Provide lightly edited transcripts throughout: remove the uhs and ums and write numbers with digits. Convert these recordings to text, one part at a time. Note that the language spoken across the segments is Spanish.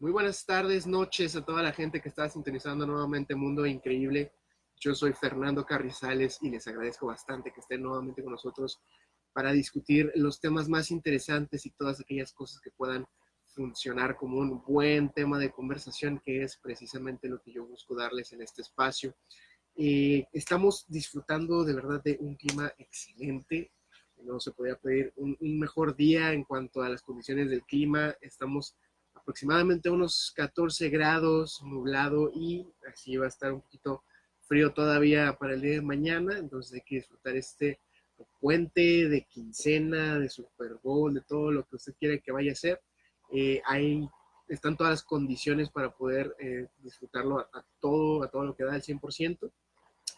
Muy buenas tardes, noches a toda la gente que está sintonizando nuevamente Mundo Increíble. Yo soy Fernando Carrizales y les agradezco bastante que estén nuevamente con nosotros para discutir los temas más interesantes y todas aquellas cosas que puedan funcionar como un buen tema de conversación, que es precisamente lo que yo busco darles en este espacio. Estamos disfrutando de verdad de un clima excelente. No se podía pedir un mejor día en cuanto a las condiciones del clima. Estamos aproximadamente a unos 14 grados, nublado, y así va a estar un poquito frío todavía para el día de mañana. Entonces hay que disfrutar este puente de quincena, de Super Bowl, de todo lo que usted quiera que vaya a hacer. Ahí están todas las condiciones para poder disfrutarlo a todo lo que da el 100%.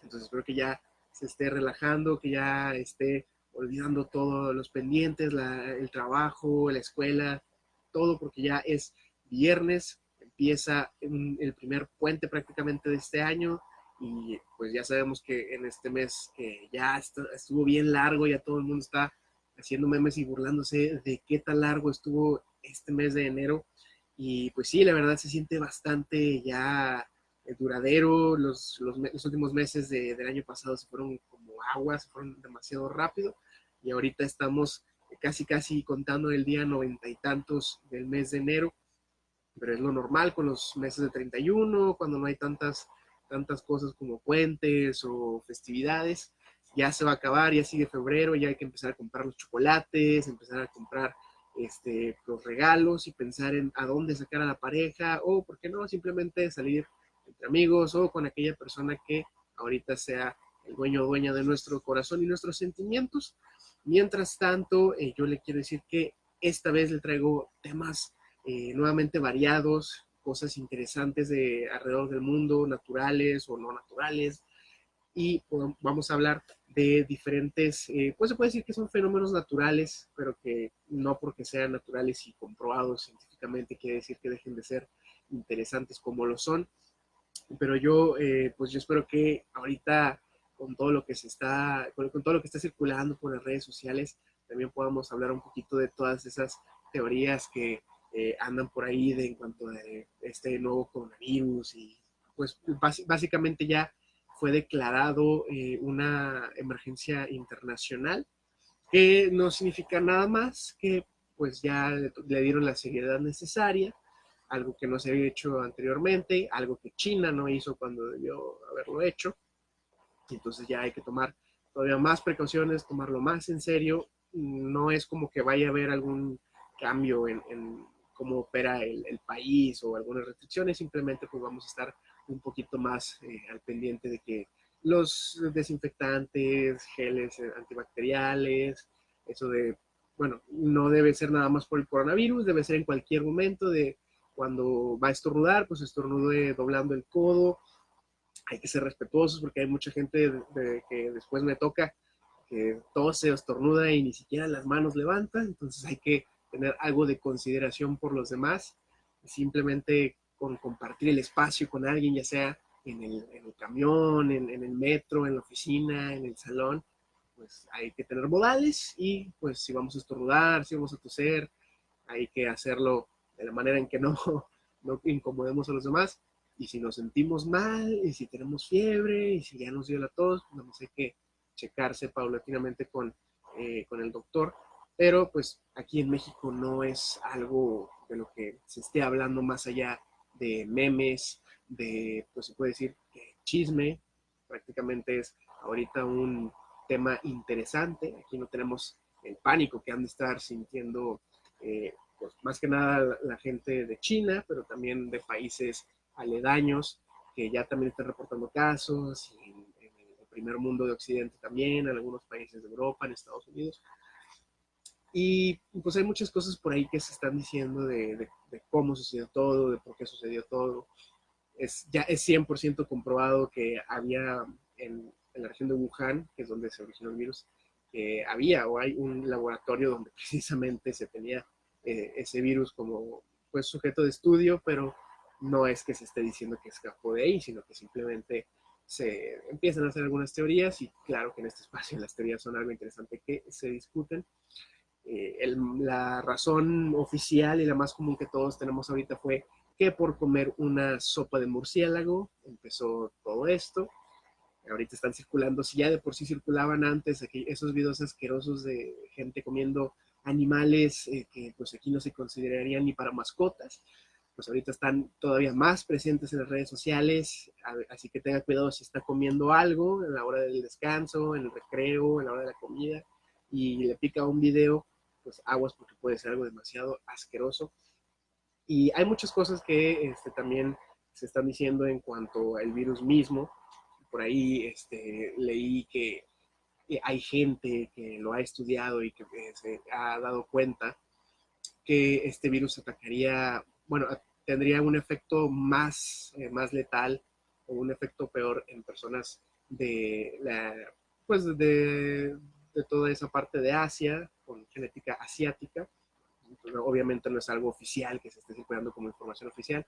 Entonces espero que ya se esté relajando, que ya esté olvidando todos los pendientes, el trabajo, la escuela, todo, porque ya es viernes, empieza el primer puente prácticamente de este año, y pues ya sabemos que en este mes que ya estuvo bien largo, ya todo el mundo está haciendo memes y burlándose de qué tan largo estuvo este mes de enero. Y pues sí, la verdad se siente bastante ya duradero. Los últimos meses del año pasado se fueron como agua, se fueron demasiado rápido, y ahorita estamos casi contando el día 90 y tantos del mes de enero, pero es lo normal con los meses de 31, cuando no hay tantas cosas como puentes o festividades. Ya se va a acabar, ya sigue febrero, ya hay que empezar a comprar los chocolates, empezar a comprar los regalos y pensar en a dónde sacar a la pareja, o por qué no, simplemente salir entre amigos o con aquella persona que ahorita sea el dueño o dueña de nuestro corazón y nuestros sentimientos. Mientras tanto, yo le quiero decir que esta vez le traigo temas nuevamente variados, cosas interesantes de alrededor del mundo, naturales o no naturales, y vamos a hablar de diferentes, pues se puede decir que son fenómenos naturales, pero que no porque sean naturales y comprobados científicamente quiere decir que dejen de ser interesantes como lo son. Pero pues yo espero que ahorita con todo lo que con todo lo que está circulando por las redes sociales, también podamos hablar un poquito de todas esas teorías que andan por ahí en cuanto a este nuevo coronavirus. Y pues básicamente ya fue declarado una emergencia internacional, que no significa nada más que pues ya le dieron la seriedad necesaria, algo que no se había hecho anteriormente, algo que China no hizo cuando debió haberlo hecho. Entonces ya hay que tomar todavía más precauciones, tomarlo más en serio. No es como que vaya a haber algún cambio en cómo opera el país o algunas restricciones, simplemente pues vamos a estar un poquito más al pendiente de que los desinfectantes, geles antibacteriales, eso de, bueno, no debe ser nada más por el coronavirus, debe ser en cualquier momento de cuando va a estornudar, pues estornude doblando el codo. Hay que ser respetuosos porque hay mucha gente que después me toca que tose o estornuda y ni siquiera las manos levanta. Entonces hay que tener algo de consideración por los demás, simplemente con compartir el espacio con alguien, ya sea en el camión, en el metro, en la oficina, en el salón. Pues hay que tener modales, y pues si vamos a estornudar, si vamos a toser, hay que hacerlo de la manera en que no incomodemos a los demás. Y si nos sentimos mal, y si tenemos fiebre, y si ya nos dio la tos, pues hay que checarse paulatinamente con el doctor. Pero pues aquí en México no es algo de lo que se esté hablando más allá de memes, de, pues se puede decir que chisme. Prácticamente es ahorita un tema interesante. Aquí no tenemos el pánico que han de estar sintiendo pues más que nada la gente de China, pero también de países aledaños que ya también están reportando casos, y en el primer mundo de Occidente también, en algunos países de Europa, en Estados Unidos. Y pues hay muchas cosas por ahí que se están diciendo de cómo sucedió todo, de por qué sucedió todo. Ya es 100% comprobado que había en la región de Wuhan, que es donde se originó el virus, que había o hay un laboratorio donde precisamente se tenía ese virus como pues sujeto de estudio, pero no es que se esté diciendo que escapó de ahí, sino que simplemente se empiezan a hacer algunas teorías. Y claro que en este espacio las teorías son algo interesante que se discuten. La razón oficial y la más común que todos tenemos ahorita fue que por comer una sopa de murciélago empezó todo esto. Ahorita están circulando, si ya de por sí circulaban antes aquí, esos videos asquerosos de gente comiendo animales que pues aquí no se considerarían ni para mascotas, pues ahorita están todavía más presentes en las redes sociales, así que tenga cuidado si está comiendo algo en la hora del descanso, en el recreo, en la hora de la comida, y le pica un video, pues aguas porque puede ser algo demasiado asqueroso. Y hay muchas cosas que también se están diciendo en cuanto al virus mismo. Por ahí leí que hay gente que lo ha estudiado y que se ha dado cuenta que este virus atacaría, bueno, tendría un efecto más letal o un efecto peor en personas de pues de toda esa parte de Asia, con genética asiática. Entonces, obviamente no es algo oficial que se esté circulando como información oficial,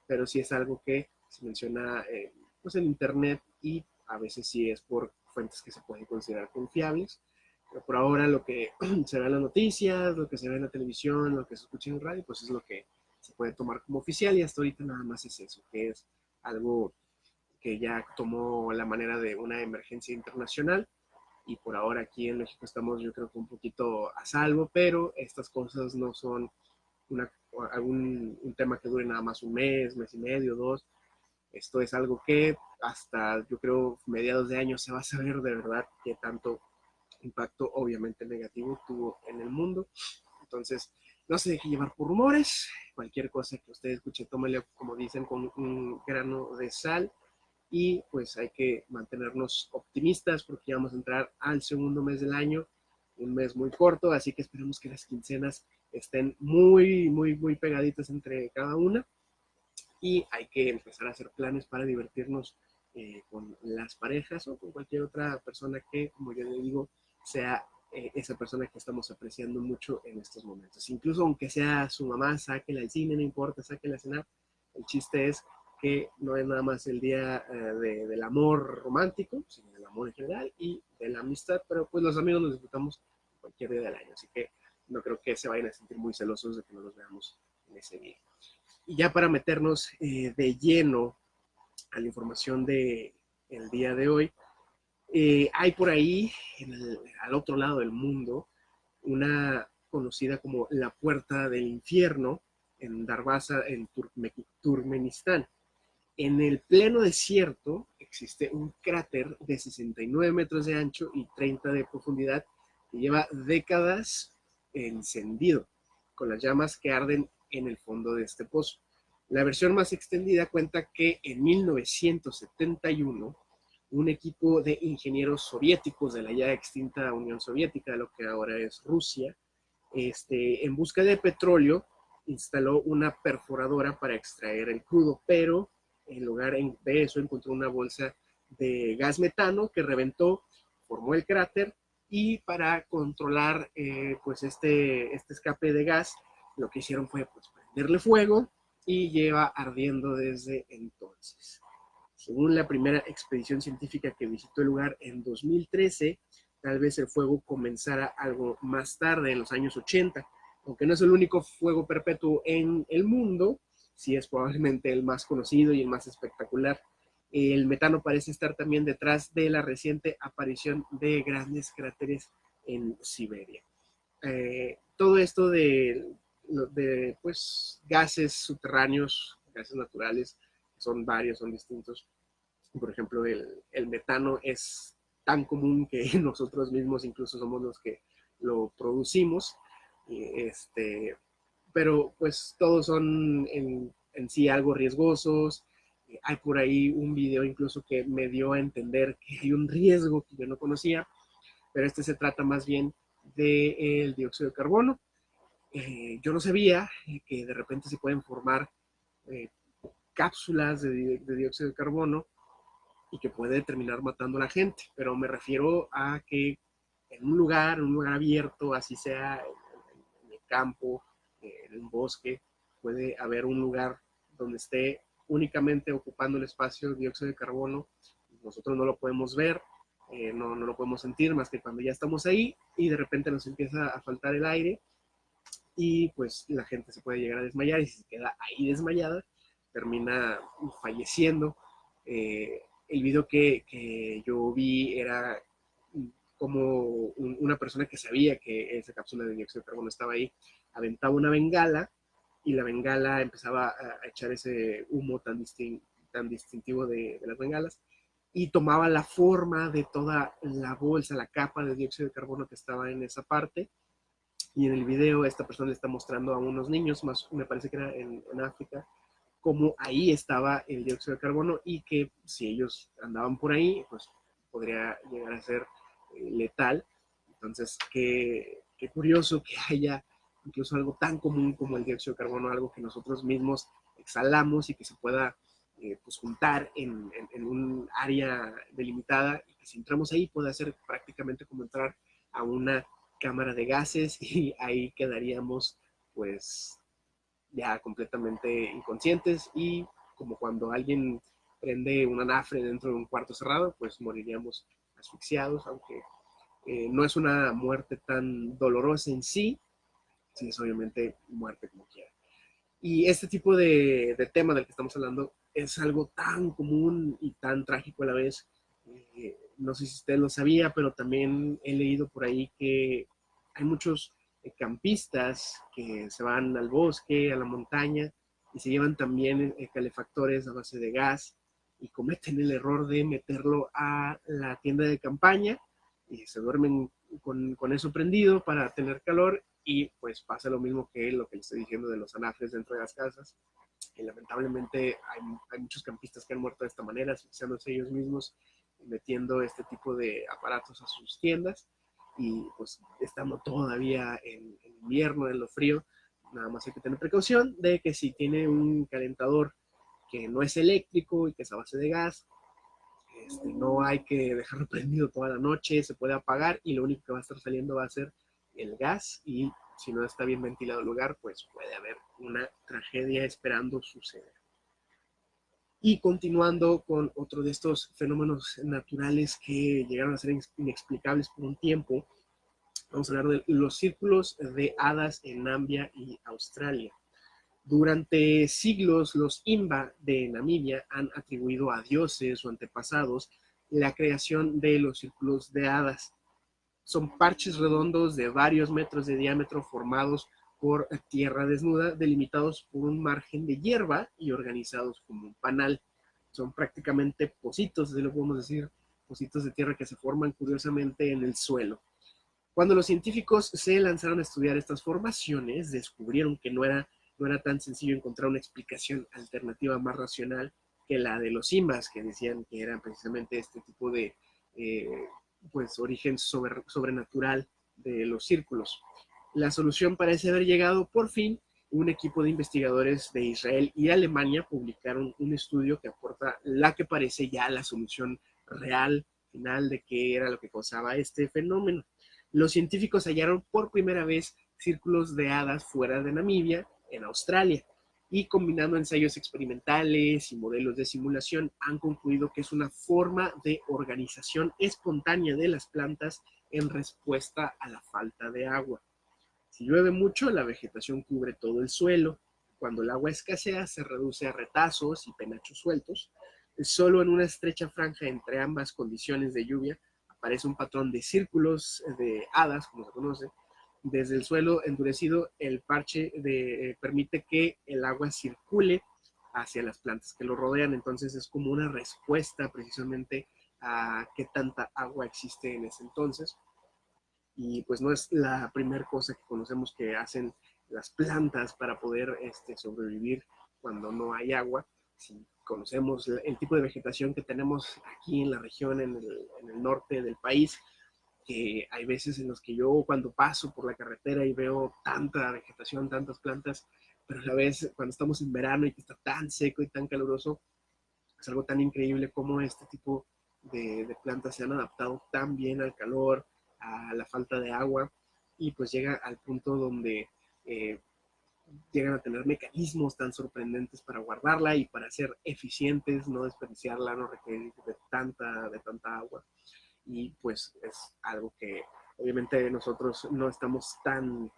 pero sí es algo que se menciona pues en internet y a veces sí es por fuentes que se pueden considerar confiables. Pero por ahora lo que se ve en las noticias, lo que se ve en la televisión, lo que se escucha en radio, pues es lo que se puede tomar como oficial y hasta ahorita nada más es eso, que es algo que ya tomó la manera de una emergencia internacional y por ahora aquí en México estamos yo creo que un poquito a salvo, pero estas cosas no son un tema que dure nada más un mes y medio, dos. Esto es algo que hasta yo creo mediados de año se va a saber de verdad qué tanto impacto obviamente negativo tuvo en el mundo. Entonces, no se deje llevar por rumores. Cualquier cosa que usted escuche, tómele, como dicen, con un grano de sal. Y pues hay que mantenernos optimistas porque ya vamos a entrar al segundo mes del año, un mes muy corto, así que esperemos que las quincenas estén muy pegaditas entre cada una y hay que empezar a hacer planes para divertirnos con las parejas o con cualquier otra persona que, como yo le digo, sea esa persona que estamos apreciando mucho en estos momentos. Incluso aunque sea su mamá, sáquela al cine, no importa, sáquela a cenar. El chiste es que no es nada más el día del amor romántico, sino del amor en general y de la amistad, pero pues los amigos nos disfrutamos cualquier día del año, así que no creo que se vayan a sentir muy celosos de que no los veamos en ese día. Y ya para meternos de lleno a la información del día de hoy, hay por ahí, al otro lado del mundo, una conocida como la Puerta del Infierno en Darbaza, en Turkmenistán. En el pleno desierto existe un cráter de 69 metros de ancho y 30 de profundidad que lleva décadas encendido, con las llamas que arden en el fondo de este pozo. La versión más extendida cuenta que en 1971 un equipo de ingenieros soviéticos de la ya extinta Unión Soviética, lo que ahora es Rusia, en busca de petróleo, instaló una perforadora para extraer el crudo, pero en lugar de eso encontró una bolsa de gas metano que reventó, formó el cráter y para controlar pues este escape de gas, lo que hicieron fue pues, prenderle fuego y lleva ardiendo desde entonces. Según la primera expedición científica que visitó el lugar en 2013, tal vez el fuego comenzara algo más tarde, en los años 80. Aunque no es el único fuego perpetuo en el mundo, sí es probablemente el más conocido y el más espectacular. El metano parece estar también detrás de la reciente aparición de grandes cráteres en Siberia. Todo esto de pues, gases subterráneos, gases naturales, son varios, son distintos. Por ejemplo, el metano es tan común que nosotros mismos incluso somos los que lo producimos. Pero pues todos son en sí algo riesgosos. Hay por ahí un video incluso que me dio a entender que hay un riesgo que yo no conocía, pero se trata más bien del dióxido de carbono. Yo no sabía que de repente se pueden formar cápsulas de dióxido de carbono y que puede terminar matando a la gente, pero me refiero a que en un lugar abierto, así sea en el campo, en un bosque, puede haber un lugar donde esté únicamente ocupando el espacio de dióxido de carbono, nosotros no lo podemos ver, no lo podemos sentir más que cuando ya estamos ahí y de repente nos empieza a faltar el aire y pues la gente se puede llegar a desmayar y si se queda ahí desmayada, termina falleciendo. El video que yo vi era como una persona que sabía que esa cápsula de dióxido de carbono estaba ahí, aventaba una bengala y la bengala empezaba a echar ese humo tan distintivo de las bengalas y tomaba la forma de toda la bolsa, la capa de dióxido de carbono que estaba en esa parte. Y en el video esta persona le está mostrando a unos niños, más me parece que era en África, cómo ahí estaba el dióxido de carbono y que si ellos andaban por ahí, pues podría llegar a ser letal. Entonces, qué curioso que haya incluso algo tan común como el dióxido de carbono, algo que nosotros mismos exhalamos y que se pueda pues juntar en un área delimitada y que si entramos ahí puede ser prácticamente como entrar a una cámara de gases y ahí quedaríamos pues ya completamente inconscientes y como cuando alguien prende un anafre dentro de un cuarto cerrado, pues moriríamos asfixiados, aunque no es una muerte tan dolorosa en sí, sí es obviamente muerte como quiera. Y este tipo de tema del que estamos hablando es algo tan común y tan trágico a la vez. No sé si usted lo sabía, pero también he leído por ahí que hay muchos campistas que se van al bosque, a la montaña, y se llevan también calefactores a base de gas y cometen el error de meterlo a la tienda de campaña y se duermen con eso prendido para tener calor y pues pasa lo mismo que lo que le estoy diciendo de los anafres dentro de las casas. Y lamentablemente hay muchos campistas que han muerto de esta manera, asfixiándose ellos mismos, metiendo este tipo de aparatos a sus tiendas y pues estando todavía en invierno, en lo frío, nada más hay que tener precaución de que si tiene un calentador que no es eléctrico y que es a base de gas, no hay que dejarlo prendido toda la noche, se puede apagar y lo único que va a estar saliendo va a ser el gas y si no está bien ventilado el lugar, pues puede haber una tragedia esperando suceder. Y continuando con otro de estos fenómenos naturales que llegaron a ser inexplicables por un tiempo, vamos a hablar de los círculos de hadas en Namibia y Australia. Durante siglos, los Imba de Namibia han atribuido a dioses o antepasados la creación de los círculos de hadas. Son parches redondos de varios metros de diámetro formados por tierra desnuda, delimitados por un margen de hierba y organizados como un panal. Son prácticamente pocitos, así lo podemos decir, pocitos de tierra que se forman curiosamente en el suelo. Cuando los científicos se lanzaron a estudiar estas formaciones, descubrieron que no era tan sencillo encontrar una explicación alternativa más racional que la de los Imbas, que decían que eran precisamente este tipo de eh, pues, origen sobrenatural de los círculos. La solución parece haber llegado por fin. Un equipo de investigadores de Israel y Alemania publicaron un estudio que aporta la que parece ya la solución real, final, de qué era lo que causaba este fenómeno. Los científicos hallaron por primera vez círculos de hadas fuera de Namibia, en Australia, y combinando ensayos experimentales y modelos de simulación, han concluido que es una forma de organización espontánea de las plantas en respuesta a la falta de agua. Si llueve mucho, la vegetación cubre todo el suelo. Cuando el agua escasea, se reduce a retazos y penachos sueltos. Solo en una estrecha franja entre ambas condiciones de lluvia aparece un patrón de círculos de hadas, como se conoce. Desde el suelo endurecido, el parche permite que el agua circule hacia las plantas que lo rodean. Entonces es como una respuesta precisamente a qué tanta agua existe en ese entonces. Y pues no es la primera cosa que conocemos que hacen las plantas para poder sobrevivir cuando no hay agua. Si conocemos el tipo de vegetación que tenemos aquí en la región, en el norte del país, que hay veces en los que yo cuando paso por la carretera y veo tanta vegetación, tantas plantas, pero a la vez cuando estamos en verano y que está tan seco y tan caluroso, es algo tan increíble como este tipo de plantas se han adaptado tan bien al calor, a la falta de agua, y pues llega al punto donde eh, llegan a tener mecanismos tan sorprendentes para guardarla y para ser eficientes, no desperdiciarla, no requerir de tanta agua. Y pues es algo que obviamente nosotros no estamos tan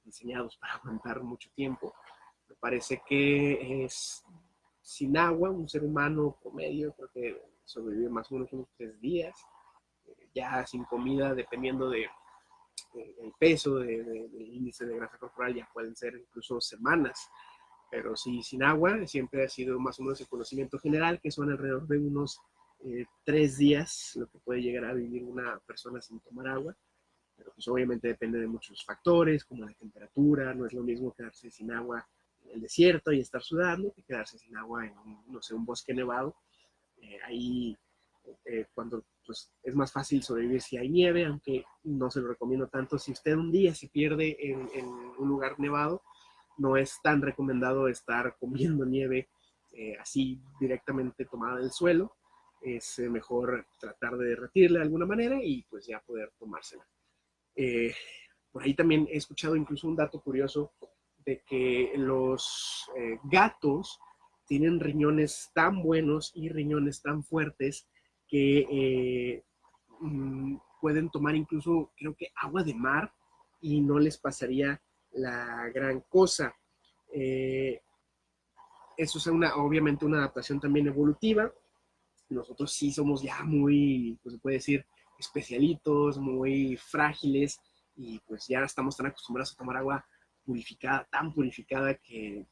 diseñados para aguantar mucho tiempo. Me parece que es sin agua, un ser humano promedio, creo que sobrevive más o menos unos 3 días, ya sin comida, dependiendo el peso, del índice de grasa corporal, ya pueden ser incluso semanas. Pero sí, sin agua, siempre ha sido más o menos el conocimiento general, que son alrededor de unos 3 días lo que puede llegar a vivir una persona sin tomar agua. Pero pues obviamente depende de muchos factores, como la temperatura. No es lo mismo quedarse sin agua en el desierto y estar sudando que quedarse sin agua en no sé, un bosque nevado. Ahí cuando pues, es más fácil sobrevivir si hay nieve, aunque no se lo recomiendo tanto. Si usted un día se pierde en un lugar nevado, no es tan recomendado estar comiendo nieve así directamente tomada del suelo. Es mejor tratar de derretirla de alguna manera y pues ya poder tomársela. Eh, por ahí también he escuchado incluso un dato curioso de que los gatos tienen riñones tan buenos y riñones tan fuertes que pueden tomar incluso, creo que agua de mar y no les pasaría la gran cosa. Eh, Eso es obviamente una adaptación también evolutiva. Nosotros sí somos ya muy, pues se puede decir, especialitos, muy frágiles y pues ya estamos tan acostumbrados a tomar agua purificada, tan purificada que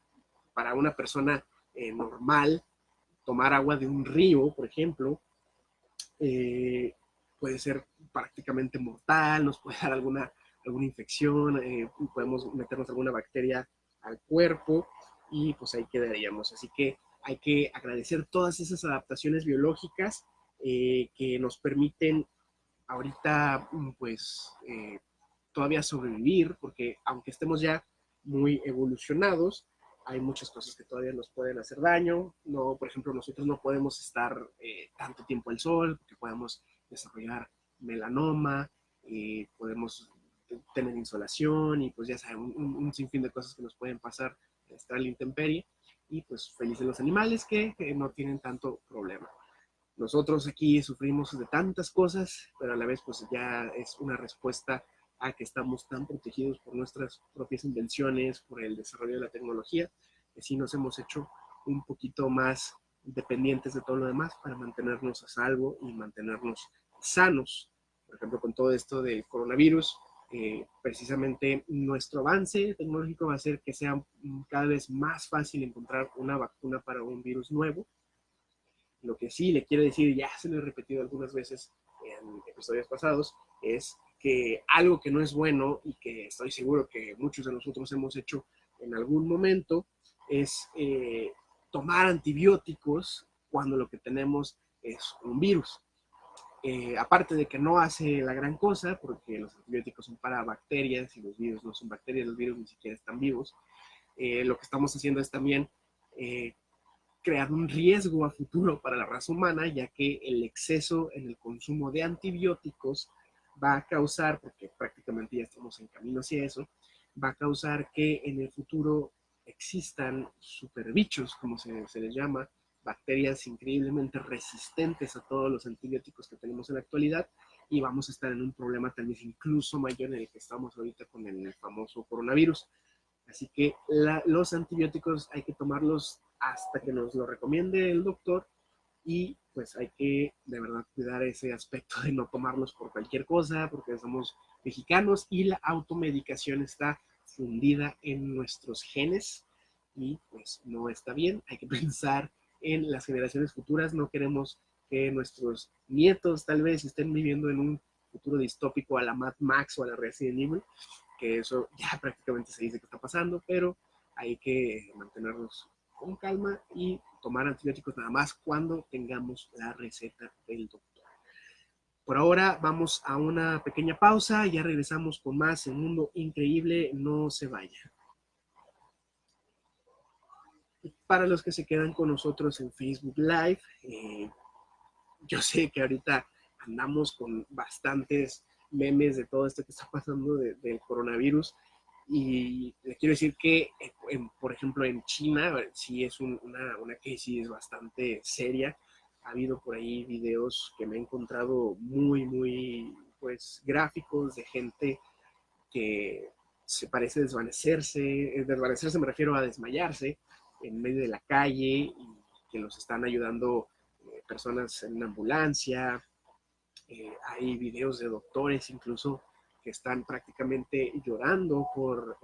para una persona normal, tomar agua de un río, por ejemplo, eh, puede ser prácticamente mortal, nos puede dar alguna infección, podemos meternos alguna bacteria al cuerpo y pues ahí quedaríamos. Así que hay que agradecer todas esas adaptaciones biológicas que nos permiten ahorita pues todavía sobrevivir, porque aunque estemos ya muy evolucionados, hay muchas cosas que todavía nos pueden hacer daño. No, por ejemplo, nosotros no podemos estar tanto tiempo al sol, porque podemos desarrollar melanoma, podemos tener insolación y pues ya saben, un sinfín de cosas que nos pueden pasar estar en la intemperie. Y pues felices los animales que no tienen tanto problema. Nosotros aquí sufrimos de tantas cosas, pero a la vez pues ya es una respuesta a que estamos tan protegidos por nuestras propias invenciones, por el desarrollo de la tecnología, que sí nos hemos hecho un poquito más dependientes de todo lo demás para mantenernos a salvo y mantenernos sanos. Por ejemplo, con todo esto del coronavirus, precisamente nuestro avance tecnológico va a hacer que sea cada vez más fácil encontrar una vacuna para un virus nuevo. Lo que sí le quiero decir, ya se lo he repetido algunas veces en episodios pasados, es que algo que no es bueno y que estoy seguro que muchos de nosotros hemos hecho en algún momento es tomar antibióticos cuando lo que tenemos es un virus. Aparte de que no hace la gran cosa, porque los antibióticos son para bacterias y los virus no son bacterias, los virus ni siquiera están vivos, lo que estamos haciendo es también crear un riesgo a futuro para la raza humana, ya que el exceso en el consumo de antibióticos va a causar, porque prácticamente ya estamos en camino hacia eso, va a causar que en el futuro existan superbichos, como se les llama, bacterias increíblemente resistentes a todos los antibióticos que tenemos en la actualidad y vamos a estar en un problema tal vez incluso mayor en el que estamos ahorita con el famoso coronavirus. Así que los antibióticos hay que tomarlos hasta que nos lo recomiende el doctor y pues hay que de verdad cuidar ese aspecto de no tomarlos por cualquier cosa porque somos mexicanos y la automedicación está fundida en nuestros genes y pues no está bien. Hay que pensar en las generaciones futuras. No queremos que nuestros nietos tal vez estén viviendo en un futuro distópico a la Mad Max o a la Resident Evil, que eso ya prácticamente se dice que está pasando, pero hay que mantenernos con calma y tomar antibióticos nada más cuando tengamos la receta del doctor. Por ahora vamos a una pequeña pausa, ya regresamos con más El Mundo Increíble, no se vaya. Para los que se quedan con nosotros en Facebook Live, yo sé que ahorita andamos con bastantes memes de todo esto que está pasando del coronavirus y le quiero decir que, por ejemplo, en China sí es una crisis bastante seria. Ha habido por ahí videos que me he encontrado muy, muy, pues, gráficos de gente que se parece desvanecerse me refiero a desmayarse en medio de la calle y que los están ayudando personas en una ambulancia. Hay videos de doctores incluso que están prácticamente llorando por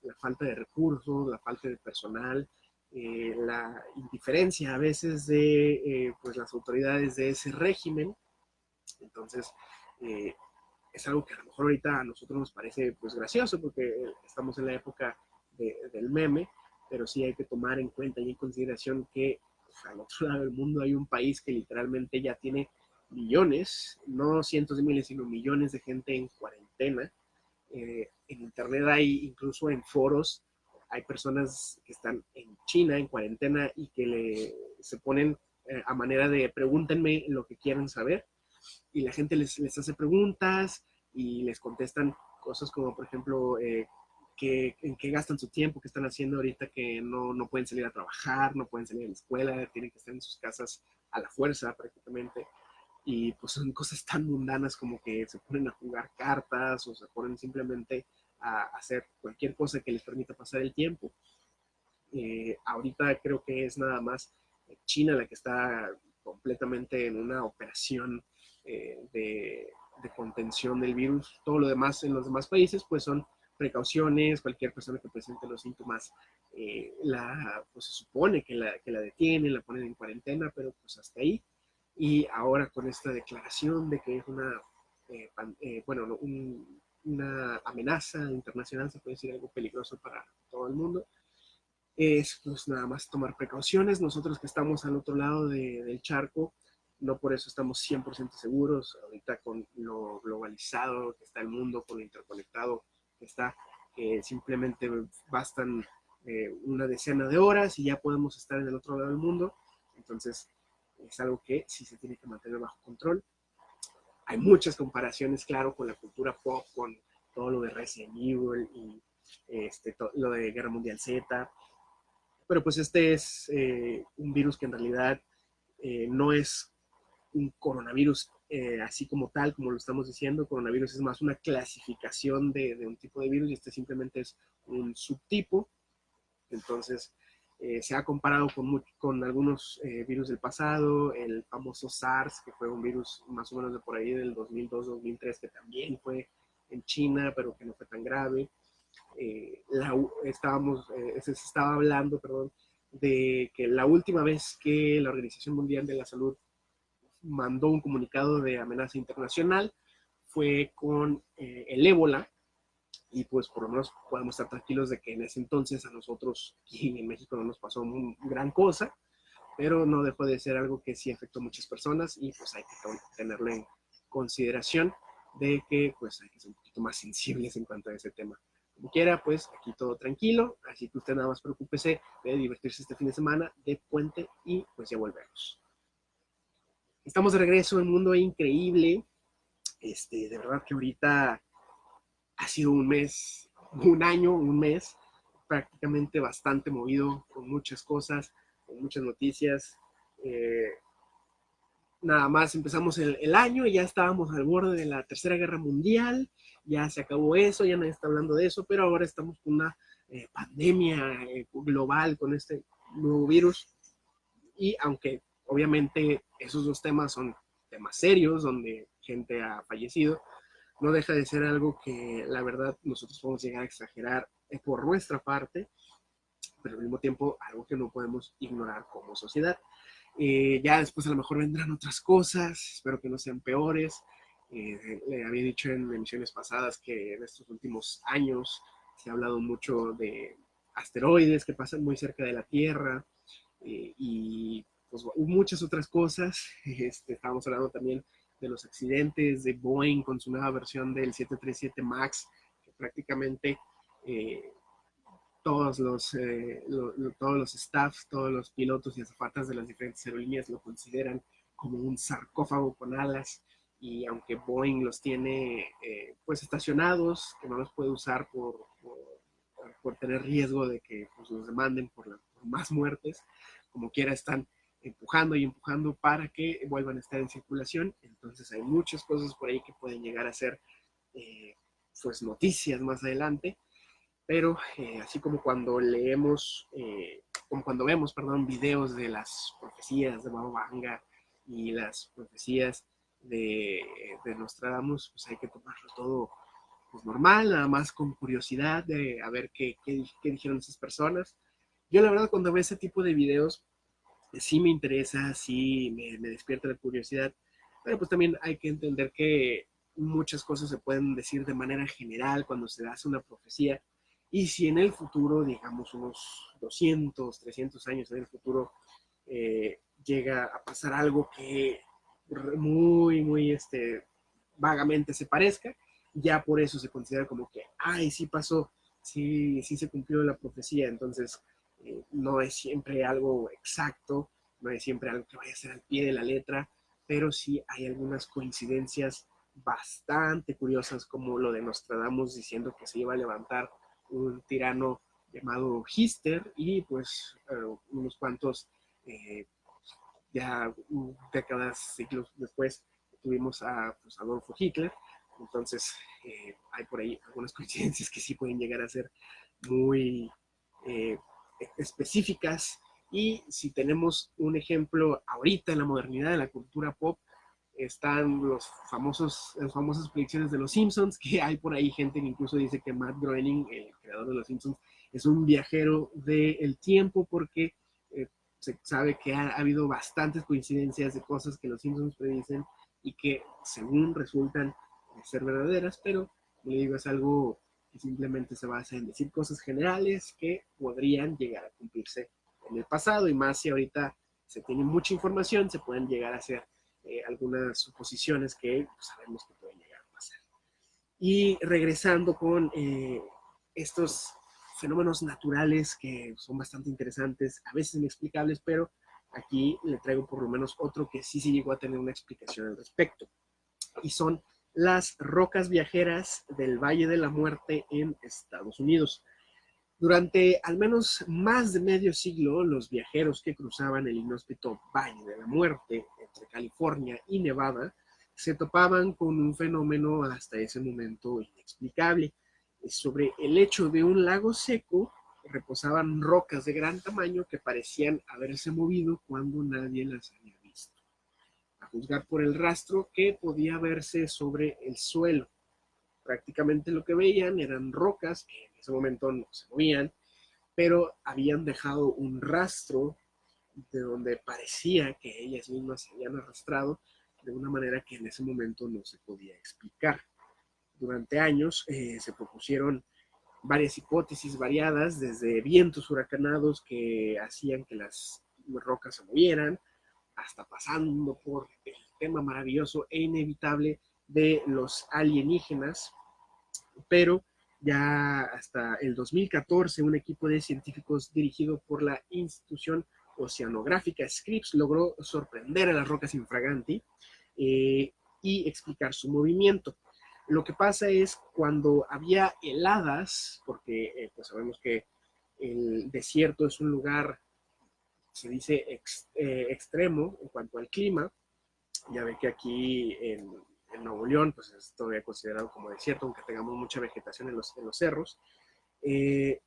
la falta de recursos, la falta de personal, la indiferencia a veces de pues las autoridades de ese régimen. Entonces, es algo que a lo mejor ahorita a nosotros nos parece pues gracioso porque estamos en la época del meme, pero sí hay que tomar en cuenta y en consideración que pues, al otro lado del mundo hay un país que literalmente ya tiene millones, no cientos de miles, sino millones de gente en cuarentena. En internet hay, incluso en foros, hay personas que están en China en cuarentena y que se ponen a manera de pregúntenme lo que quieran saber, y la gente les hace preguntas y les contestan cosas como, por ejemplo, en qué gastan su tiempo, qué están haciendo ahorita que no pueden salir a trabajar, no pueden salir a la escuela, tienen que estar en sus casas a la fuerza prácticamente. Y pues son cosas tan mundanas como que se ponen a jugar cartas o se ponen simplemente a hacer cualquier cosa que les permita pasar el tiempo. Ahorita creo que es nada más China la que está completamente en una operación de contención del virus. Todo lo demás en los demás países pues son precauciones. Cualquier persona que presente los síntomas pues se supone que la detienen, la ponen en cuarentena, pero pues hasta ahí. Y ahora con esta declaración de que es bueno, no, una amenaza internacional, se puede decir algo peligroso para todo el mundo, es pues nada más tomar precauciones. Nosotros que estamos al otro lado del charco, no por eso estamos 100% seguros. Ahorita con lo globalizado que está el mundo, con lo interconectado que está, simplemente bastan una decena de horas y ya podemos estar en el otro lado del mundo. Entonces es algo que sí se tiene que mantener bajo control. Hay muchas comparaciones, claro, con la cultura pop, con todo lo de Resident Evil y lo de Guerra Mundial Z, pero pues este es un virus que en realidad no es un coronavirus así como tal, como lo estamos diciendo. Coronavirus es más una clasificación de un tipo de virus y este simplemente es un subtipo. Entonces, se ha comparado con algunos virus del pasado, el famoso SARS, que fue un virus más o menos de por ahí del 2002-2003, que también fue en China, pero que no fue tan grave. Se estaba hablando, perdón, de que la última vez que la Organización Mundial de la Salud mandó un comunicado de amenaza internacional fue con el ébola, y pues por lo menos podemos estar tranquilos de que en ese entonces a nosotros aquí en México no nos pasó gran cosa, pero no dejó de ser algo que sí afectó a muchas personas y pues hay que tenerlo en consideración de que pues hay que ser un poquito más sensibles en cuanto a ese tema. Como quiera, pues aquí todo tranquilo, así que usted nada más preocúpese de divertirse este fin de semana de puente y pues ya volvemos. Estamos de regreso en Mundo Increíble. De verdad que ahorita ha sido un mes, un mes prácticamente bastante movido, con muchas cosas, con muchas noticias. Nada más empezamos el año y ya estábamos al borde de la Tercera Guerra Mundial, ya se acabó eso, ya nadie está hablando de eso, pero ahora estamos con una pandemia global con este nuevo virus. Y aunque obviamente esos dos temas son temas serios, donde gente ha fallecido, no deja de ser algo que la verdad nosotros podemos llegar a exagerar por nuestra parte, pero al mismo tiempo algo que no podemos ignorar como sociedad. Ya después a lo mejor vendrán otras cosas, espero que no sean peores. Le había dicho en emisiones pasadas que en estos últimos años se ha hablado mucho de asteroides que pasan muy cerca de la Tierra, y pues muchas otras cosas. Estábamos hablando también de los accidentes de Boeing con su nueva versión del 737 MAX, que prácticamente eh, todos los staffs, todos los pilotos y azafatas de las diferentes aerolíneas lo consideran como un sarcófago con alas, y aunque Boeing los tiene pues estacionados, que no los puede usar por tener riesgo de que pues, los demanden por más muertes, como quiera están empujando y empujando para que vuelvan a estar en circulación. Entonces hay muchas cosas por ahí que pueden llegar a ser pues noticias más adelante, pero así como cuando vemos, perdón, videos de las profecías de Baba Vanga y las profecías de Nostradamus, pues hay que tomarlo todo pues, normal, nada más con curiosidad de a ver qué dijeron esas personas. Yo la verdad cuando veo ese tipo de videos, sí me interesa, sí me despierta la curiosidad, pero pues también hay que entender que muchas cosas se pueden decir de manera general cuando se hace una profecía, y si en el futuro, digamos unos 200, 300 años en el futuro, llega a pasar algo que muy vagamente se parezca, ya por eso se considera como que, ay, sí pasó, sí se cumplió la profecía. Entonces no es siempre algo exacto, no es siempre algo que vaya a ser al pie de la letra, pero sí hay algunas coincidencias bastante curiosas, como lo de Nostradamus diciendo que se iba a levantar un tirano llamado Hister, y pues unos cuantos ya décadas, siglos después, tuvimos a pues, Adolfo Hitler. Entonces hay por ahí algunas coincidencias que sí pueden llegar a ser muy eh, específicas. Y si tenemos un ejemplo ahorita en la modernidad de la cultura pop, están las famosas predicciones de los Simpsons, que hay por ahí gente que incluso dice que Matt Groening, el creador de los Simpsons, es un viajero del tiempo, porque se sabe que ha habido bastantes coincidencias de cosas que los Simpsons predicen y que según resultan ser verdaderas, pero le digo, es algo que simplemente se basa en decir cosas generales que podrían llegar a cumplirse en el pasado, y más si ahorita se tiene mucha información, se pueden llegar a hacer algunas suposiciones que pues, sabemos que pueden llegar a pasar. Y regresando con estos fenómenos naturales que son bastante interesantes, a veces inexplicables, pero aquí le traigo por lo menos otro que sí llegó a tener una explicación al respecto, y son las rocas viajeras del Valle de la Muerte en Estados Unidos. Durante al menos más de medio siglo, los viajeros que cruzaban el inhóspito Valle de la Muerte entre California y Nevada se topaban con un fenómeno hasta ese momento inexplicable. Sobre el lecho de un lago seco reposaban rocas de gran tamaño que parecían haberse movido cuando nadie las había visto, a juzgar por el rastro que podía verse sobre el suelo. Prácticamente lo que veían eran rocas que en ese momento no se movían, pero habían dejado un rastro de donde parecía que ellas mismas se habían arrastrado de una manera que en ese momento no se podía explicar. Durante años se propusieron varias hipótesis variadas, desde vientos huracanados que hacían que las rocas se movieran, hasta pasando por el tema maravilloso e inevitable de los alienígenas. Pero ya hasta el 2014 un equipo de científicos dirigido por la institución oceanográfica Scripps logró sorprender a las rocas infraganti y explicar su movimiento. Lo que pasa es cuando había heladas, porque pues sabemos que el desierto es un lugar, se dice, extremo en cuanto al clima. Ya ve que aquí en Nuevo León pues es todavía considerado como desierto, aunque tengamos mucha vegetación en los cerros. Eh,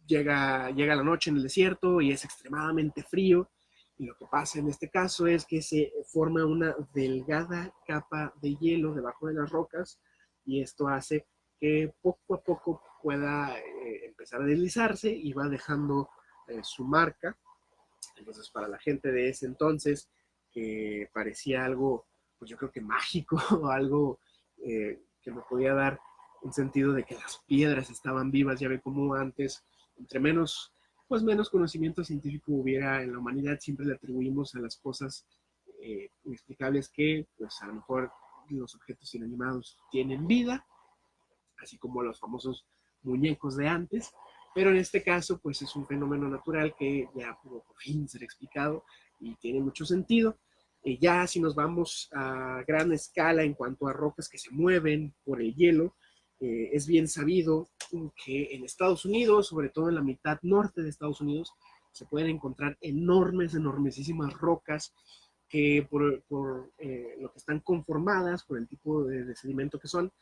llega la noche en el desierto y es extremadamente frío, y lo que pasa en este caso es que se forma una delgada capa de hielo debajo de las rocas, y esto hace que poco a poco pueda empezar a deslizarse y va dejando su marca. Entonces, para la gente de ese entonces, que parecía algo, pues yo creo que mágico, o algo que me podía dar un sentido de que las piedras estaban vivas. Ya ve cómo antes, entre menos, pues menos conocimiento científico hubiera en la humanidad, siempre le atribuimos a las cosas inexplicables que, pues a lo mejor los objetos inanimados tienen vida, así como los famosos muñecos de antes. Pero en este caso, pues es un fenómeno natural que ya pudo por fin ser explicado y tiene mucho sentido. Ya si nos vamos a gran escala en cuanto a rocas que se mueven por el hielo, es bien sabido que en Estados Unidos, sobre todo en la mitad norte de Estados Unidos, se pueden encontrar enormesísimas rocas que por lo que están conformadas, por el tipo de sedimento que son,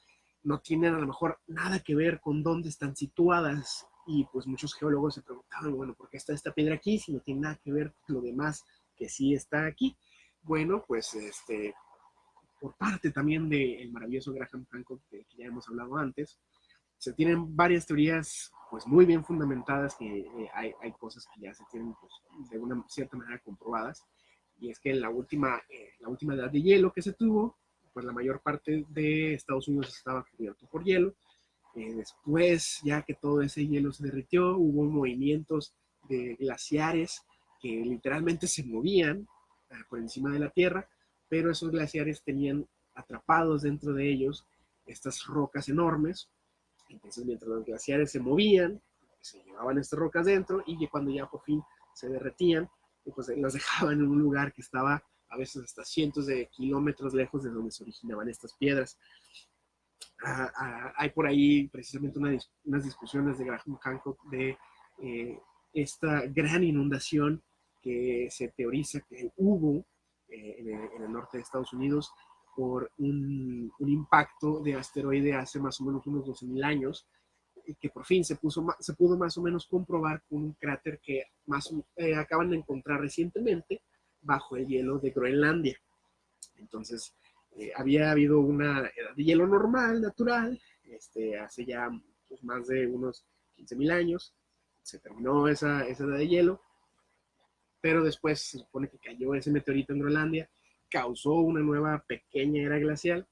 no tienen a lo mejor nada que ver con dónde están situadas. Y pues muchos geólogos se preguntaban, bueno, ¿por qué está esta piedra aquí si no tiene nada que ver con lo demás que sí está aquí. Bueno, pues por parte también del maravilloso Graham Hancock, que ya hemos hablado antes, se tienen varias teorías pues muy bien fundamentadas, que hay cosas que ya se tienen pues, de una cierta manera comprobadas, y es que en la última edad de hielo que se tuvo, pues la mayor parte de Estados Unidos estaba cubierto por hielo. Después, ya que todo ese hielo se derritió, hubo movimientos de glaciares que literalmente se movían por encima de la Tierra, pero esos glaciares tenían atrapados dentro de ellos estas rocas enormes. Entonces, mientras los glaciares se movían, se llevaban estas rocas dentro, y que cuando ya por fin se derretían, pues las dejaban en un lugar que estaba a veces hasta cientos de kilómetros lejos de donde se originaban estas piedras. Hay por ahí precisamente unas discusiones de Graham Hancock de esta gran inundación que se teoriza que hubo en el norte de Estados Unidos por un impacto de asteroide hace más o menos unos 12.000 años, que por fin se pudo más o menos comprobar con un cráter que acaban de encontrar recientemente bajo el hielo de Groenlandia. Entonces, había habido una edad de hielo normal, natural, hace ya pues, más de unos 15.000 años. Se terminó esa edad de hielo, pero después se supone que cayó ese meteorito en Groenlandia, causó una nueva pequeña era glacial.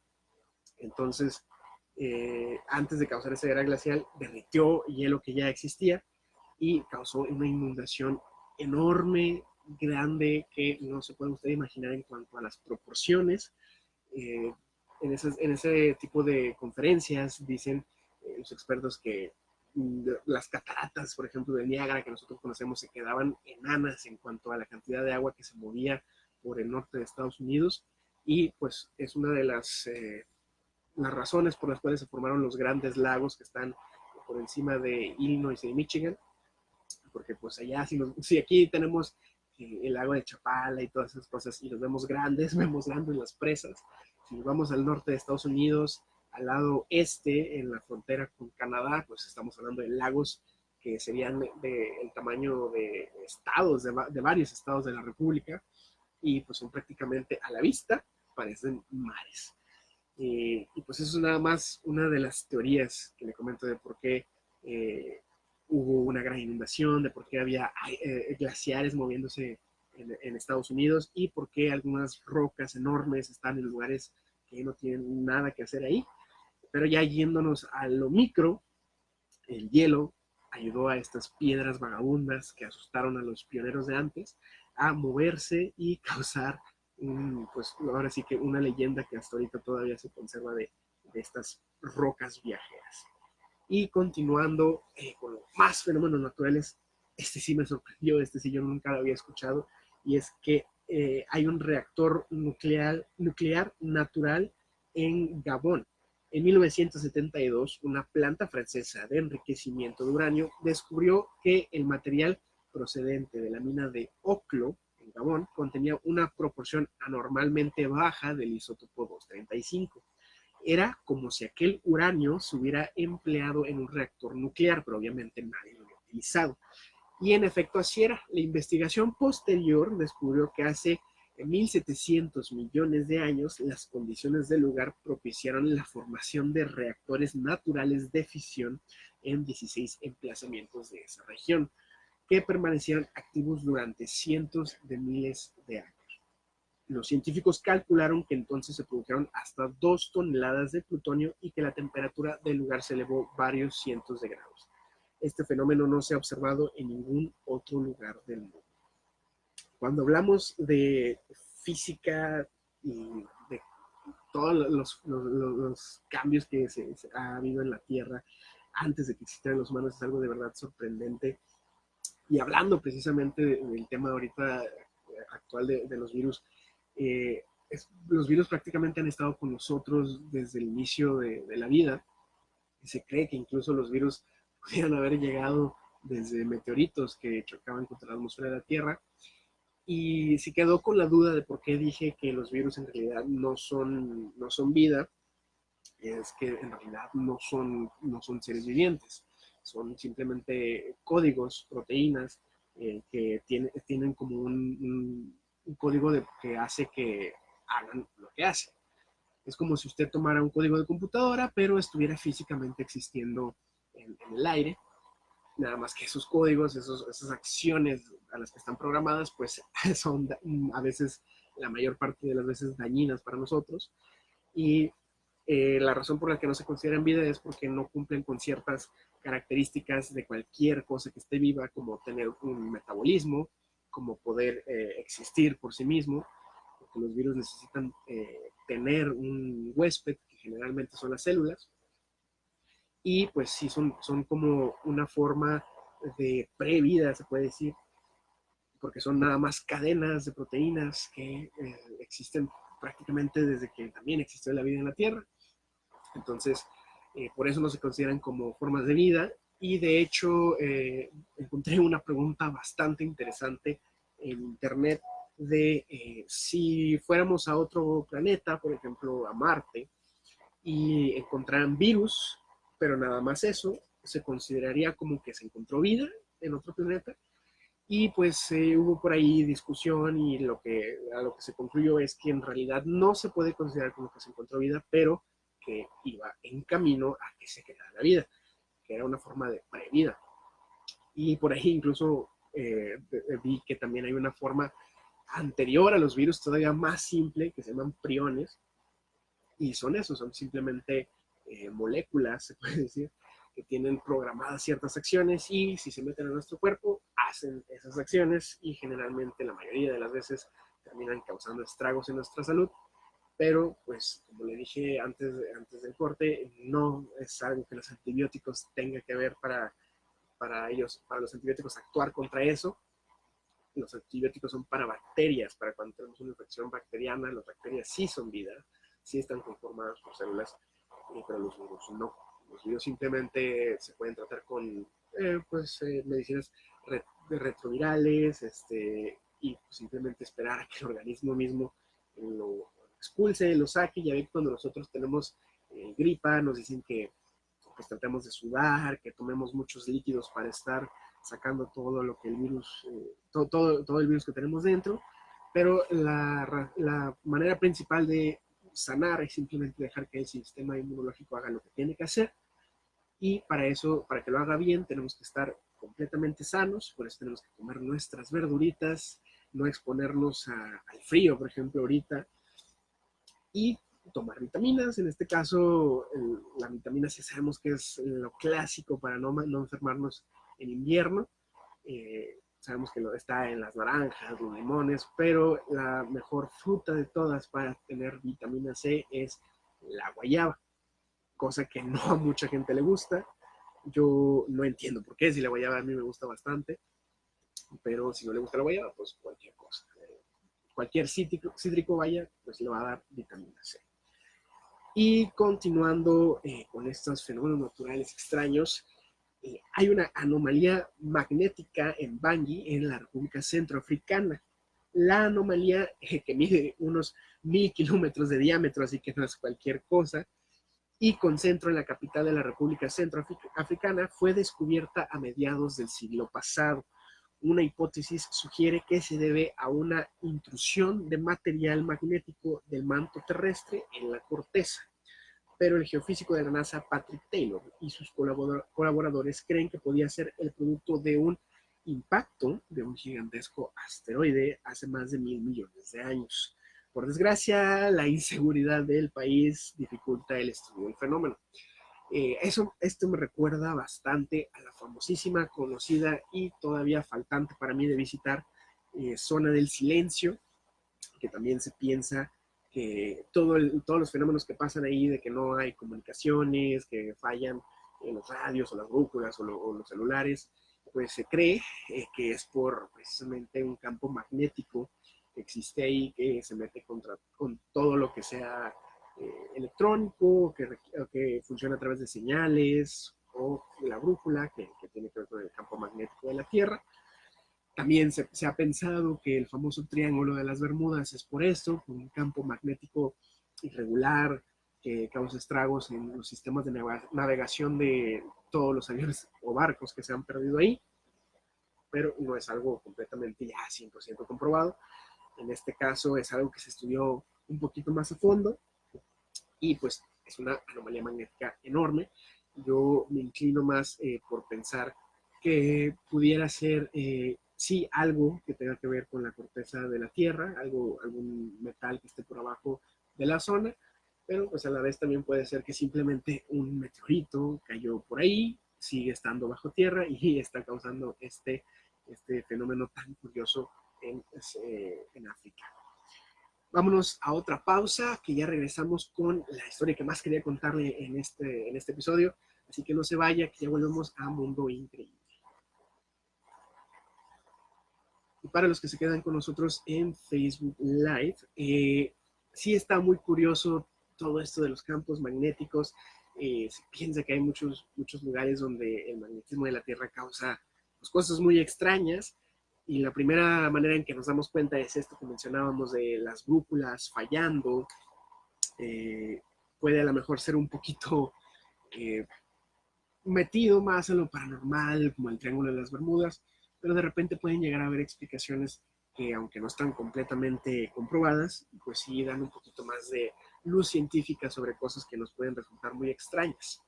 Entonces, antes de causar esa era glacial, derritió hielo que ya existía y causó una inundación enorme, grande, que no se puede usted imaginar en cuanto a las proporciones. eh, en ese tipo de conferencias dicen los expertos que las cataratas, por ejemplo, de Niágara, que nosotros conocemos, se quedaban enanas en cuanto a la cantidad de agua que se movía por el norte de Estados Unidos, y pues es una de las razones por las cuales se formaron los grandes lagos que están por encima de Illinois y de Michigan, porque pues allá, si aquí tenemos el lago de Chapala y todas esas cosas, y los vemos grandes, vemos grandes las presas. Si vamos al norte de Estados Unidos, al lado este, en la frontera con Canadá, pues estamos hablando de lagos que serían del tamaño de estados, de varios estados de la República, y pues son prácticamente a la vista, parecen mares. Y pues eso es nada más una de las teorías que le comento de por qué hubo una gran inundación, de por qué había glaciares moviéndose en Estados Unidos, y por qué algunas rocas enormes están en lugares que no tienen nada que hacer ahí. Pero ya yéndonos a lo micro, el hielo ayudó a estas piedras vagabundas que asustaron a los pioneros de antes a moverse y causar pues ahora sí que una leyenda que hasta ahorita todavía se conserva de estas rocas viajeras. Y continuando con los más fenómenos naturales, este sí me sorprendió, este sí yo nunca lo había escuchado, y es que hay un reactor nuclear natural en Gabón. En 1972, una planta francesa de enriquecimiento de uranio descubrió que el material procedente de la mina de Oklo, en Gabón, contenía una proporción anormalmente baja del isótopo 235. Era como si aquel uranio se hubiera empleado en un reactor nuclear, pero obviamente nadie lo había utilizado. Y en efecto así era. La investigación posterior descubrió que hace 1.700 millones de años las condiciones del lugar propiciaron la formación de reactores naturales de fisión en 16 emplazamientos de esa región, que permanecieron activos durante cientos de miles de años. Los científicos calcularon que entonces se produjeron hasta 2 toneladas de plutonio y que la temperatura del lugar se elevó varios cientos de grados. Este fenómeno no se ha observado en ningún otro lugar del mundo. Cuando hablamos de física y de todos los cambios que se ha habido en la Tierra antes de que existieran los humanos, es algo de verdad sorprendente. Y hablando precisamente del tema ahorita actual de los virus, los virus prácticamente han estado con nosotros desde el inicio de la vida. Y se cree que incluso los virus pudieran haber llegado desde meteoritos que chocaban contra la atmósfera de la Tierra. Y se quedó con la duda de por qué dije que los virus en realidad no son vida. Es que en realidad no son seres vivientes, son simplemente códigos, proteínas, que tienen como un código que hace que hagan lo que hacen. Es como si usted tomara un código de computadora, pero estuviera físicamente existiendo en el aire. Nada más que esos códigos, esas acciones a las que están programadas, pues son a veces, la mayor parte de las veces, dañinas para nosotros. Y la razón por la que no se consideran vida es porque no cumplen con ciertas características de cualquier cosa que esté viva, como tener un metabolismo, como poder existir por sí mismo, porque los virus necesitan tener un huésped, que generalmente son las células, y pues sí son como una forma de previda, se puede decir, porque son nada más cadenas de proteínas que existen prácticamente desde que también existió la vida en la Tierra. Entonces, por eso no se consideran como formas de vida. Y de hecho, encontré una pregunta bastante interesante en internet de si fuéramos a otro planeta, por ejemplo a Marte, y encontraran virus, pero nada más eso, se consideraría como que se encontró vida en otro planeta. Y pues hubo por ahí discusión y a lo que se concluyó es que en realidad no se puede considerar como que se encontró vida, pero que iba en camino a que se creara la vida, que era una forma de previda. Y por ahí incluso vi que también hay una forma anterior a los virus, todavía más simple, que se llaman priones, y son esos, son simplemente moléculas, se puede decir, que tienen programadas ciertas acciones y si se meten en nuestro cuerpo, hacen esas acciones y generalmente la mayoría de las veces terminan causando estragos en nuestra salud. Pero, pues, como le dije antes del corte, no es algo que los antibióticos tengan que ver para ellos, para los antibióticos actuar contra eso. Los antibióticos son para bacterias, para cuando tenemos una infección bacteriana, las bacterias sí son vida, sí están conformadas por células, pero los virus no. Los virus simplemente se pueden tratar con medicinas retrovirales, y pues, simplemente esperar a que el organismo mismo lo expulse, lo saque. Ya ve que cuando nosotros tenemos gripa, nos dicen que pues tratemos de sudar, que tomemos muchos líquidos para estar sacando todo lo que el virus, todo el virus que tenemos dentro, pero la manera principal de sanar es simplemente dejar que el sistema inmunológico haga lo que tiene que hacer, y para eso, para que lo haga bien, tenemos que estar completamente sanos. Por eso tenemos que comer nuestras verduritas, no exponernos al frío, por ejemplo, ahorita, y tomar vitaminas. En este caso, la vitamina C sabemos que es lo clásico para no enfermarnos en invierno. Sabemos que está en las naranjas, los limones, pero la mejor fruta de todas para tener vitamina C es la guayaba, cosa que no a mucha gente le gusta. Yo no entiendo por qué, si la guayaba a mí me gusta bastante, pero si no le gusta la guayaba, pues cualquier cosa. Cualquier cítrico vaya, pues le va a dar vitamina C. Y continuando con estos fenómenos naturales extraños, hay una anomalía magnética en Bangui, en la República Centroafricana. La anomalía, que mide unos 1000 kilómetros de diámetro, así que no es cualquier cosa, y con centro en la capital de la República Centroafricana, fue descubierta a mediados del siglo pasado. Una hipótesis sugiere que se debe a una intrusión de material magnético del manto terrestre en la corteza, pero el geofísico de la NASA, Patrick Taylor, y sus colaboradores creen que podía ser el producto de un impacto de un gigantesco asteroide hace más de 1000 millones de años. Por desgracia, la inseguridad del país dificulta el estudio del fenómeno. Esto me recuerda bastante a la famosísima, conocida y todavía faltante para mí de visitar Zona del Silencio, que también se piensa que todos los fenómenos que pasan ahí, de que no hay comunicaciones, que fallan en los radios o las brújulas o los celulares, pues se cree que es por precisamente un campo magnético que existe ahí, que se mete con todo lo que sea electrónico, que funciona a través de señales, o la brújula, que tiene que ver con el campo magnético de la Tierra. También se ha pensado que el famoso Triángulo de las Bermudas es por esto, por un campo magnético irregular que causa estragos en los sistemas de navegación de todos los aviones o barcos que se han perdido ahí, pero no es algo completamente ya 100% comprobado. En este caso es algo que se estudió un poquito más a fondo y pues es una anomalía magnética enorme. Yo me inclino más por pensar que pudiera ser, sí, algo que tenga que ver con la corteza de la Tierra, algún metal que esté por abajo de la zona, pero pues a la vez también puede ser que simplemente un meteorito cayó por ahí, sigue estando bajo tierra y está causando este fenómeno tan curioso en África. Vámonos a otra pausa, que ya regresamos con la historia que más quería contarle en este episodio. Así que no se vaya, que ya volvemos a Mundo Increíble. Y para los que se quedan con nosotros en Facebook Live, sí está muy curioso todo esto de los campos magnéticos. Se piensa que hay muchos lugares donde el magnetismo de la Tierra causa pues, cosas muy extrañas. Y la primera manera en que nos damos cuenta es esto que mencionábamos de las brújulas fallando. Puede a lo mejor ser un poquito metido más en lo paranormal, como el Triángulo de las Bermudas, pero de repente pueden llegar a haber explicaciones que, aunque no están completamente comprobadas, pues sí dan un poquito más de luz científica sobre cosas que nos pueden resultar muy extrañas.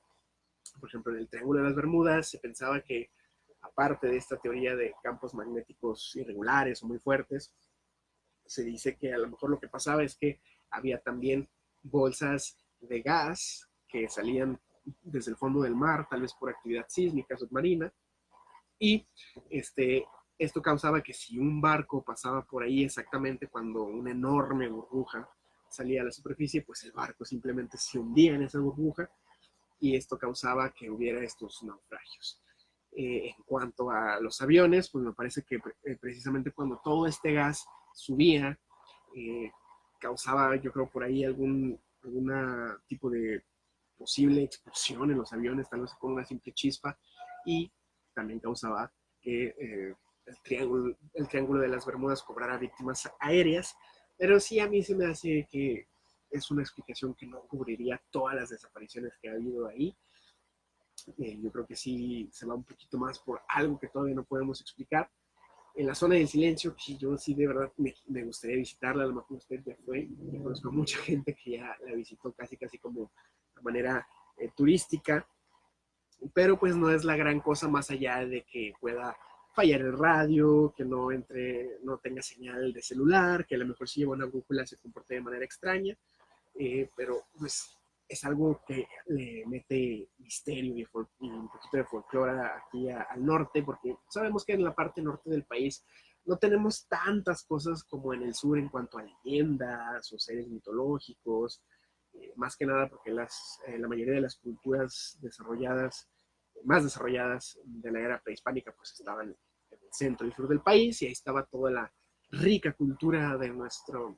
Por ejemplo, en el Triángulo de las Bermudas se pensaba que, aparte de esta teoría de campos magnéticos irregulares o muy fuertes, se dice que a lo mejor lo que pasaba es que había también bolsas de gas que salían desde el fondo del mar, tal vez por actividad sísmica submarina, y esto causaba que si un barco pasaba por ahí exactamente cuando una enorme burbuja salía a la superficie, pues el barco simplemente se hundía en esa burbuja y esto causaba que hubiera estos naufragios. En cuanto a los aviones, pues me parece que precisamente cuando todo este gas subía, eh, causaba, yo creo, por ahí alguna tipo de posible explosión en los aviones, tal vez con una simple chispa, y también causaba que el triángulo de las Bermudas cobrara víctimas aéreas, pero sí a mí se me hace que es una explicación que no cubriría todas las desapariciones que ha habido ahí. Yo creo que sí se va un poquito más por algo que todavía no podemos explicar. En la zona del silencio, que yo sí de verdad me gustaría visitarla, a lo mejor usted ya fue, yo conozco a mucha gente que ya la visitó casi como de manera turística, pero pues no es la gran cosa más allá de que pueda fallar el radio, que no tenga señal de celular, que a lo mejor si lleva una brújula se comporte de manera extraña, pero pues es algo que le mete misterio y un poquito de folclore aquí al norte, porque sabemos que en la parte norte del país no tenemos tantas cosas como en el sur en cuanto a leyendas o seres mitológicos, más que nada porque la mayoría de las culturas más desarrolladas de la era prehispánica, pues estaban en el centro y sur del país y ahí estaba toda la rica cultura de nuestro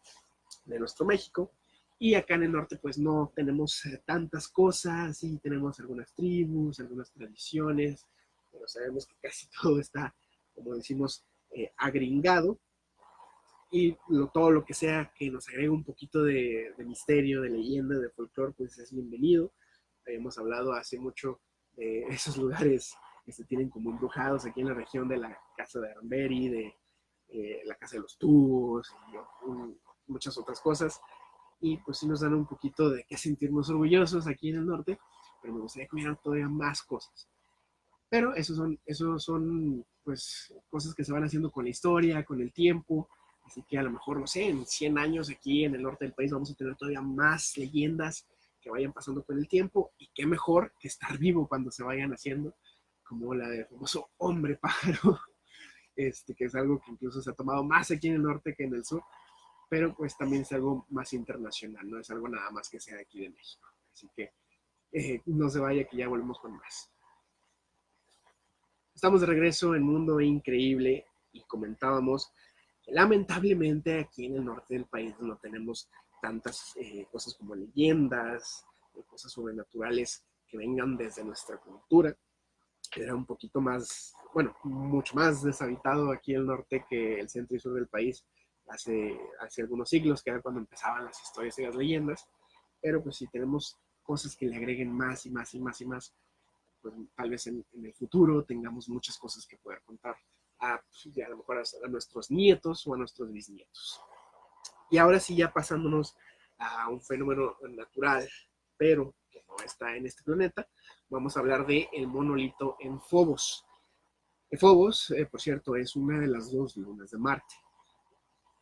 México. Y acá en el norte pues no tenemos tantas cosas, sí tenemos algunas tribus, algunas tradiciones, pero sabemos que casi todo está, como decimos, agringado. Y todo lo que sea que nos agregue un poquito de misterio, de leyenda, de folclore, pues es bienvenido. Habíamos hablado hace mucho de esos lugares que se tienen como embrujados aquí en la región de la Casa de Aramberi, de la Casa de los Tubos y muchas otras cosas y pues sí nos dan un poquito de qué sentirnos orgullosos aquí en el norte, pero me gustaría que hubiera todavía más cosas. Pero esos son pues cosas que se van haciendo con la historia, con el tiempo, así que a lo mejor, no sé, en 100 años aquí en el norte del país vamos a tener todavía más leyendas que vayan pasando con el tiempo y qué mejor que estar vivo cuando se vayan haciendo, como la del famoso hombre pájaro, que es algo que incluso se ha tomado más aquí en el norte que en el sur, pero pues también es algo más internacional, no es algo nada más que sea aquí de México. Así que no se vaya que ya volvemos con más. Estamos de regreso en Mundo Increíble y comentábamos que lamentablemente aquí en el norte del país no tenemos tantas cosas como leyendas, cosas sobrenaturales que vengan desde nuestra cultura. Era un poquito más, bueno, mucho más deshabitado aquí el norte que el centro y sur del país hace algunos siglos, que era cuando empezaban las historias y las leyendas, pero pues si tenemos cosas que le agreguen más y más y más y más, pues tal vez en el futuro tengamos muchas cosas que poder contar a lo mejor a nuestros nietos o a nuestros bisnietos. Y ahora sí, ya pasándonos a un fenómeno natural, pero que no está en este planeta, vamos a hablar de el monolito en Phobos. Phobos, por cierto, es una de las dos lunas de Marte.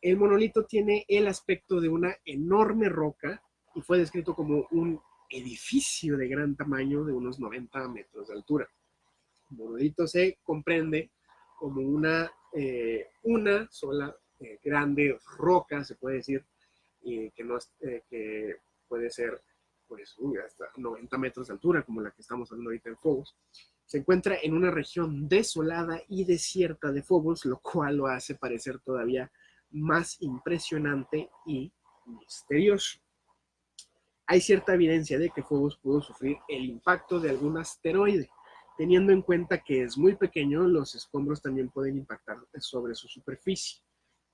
El monolito tiene el aspecto de una enorme roca y fue descrito como un edificio de gran tamaño de unos 90 metros de altura. El monolito se comprende como una sola grande roca, se puede decir, que puede ser pues, hasta 90 metros de altura, como la que estamos hablando ahorita en Phobos. Se encuentra en una región desolada y desierta de Phobos, lo cual lo hace parecer todavía más impresionante y misterioso. Hay cierta evidencia de que Phobos pudo sufrir el impacto de algún asteroide. Teniendo en cuenta que es muy pequeño, los escombros también pueden impactar sobre su superficie.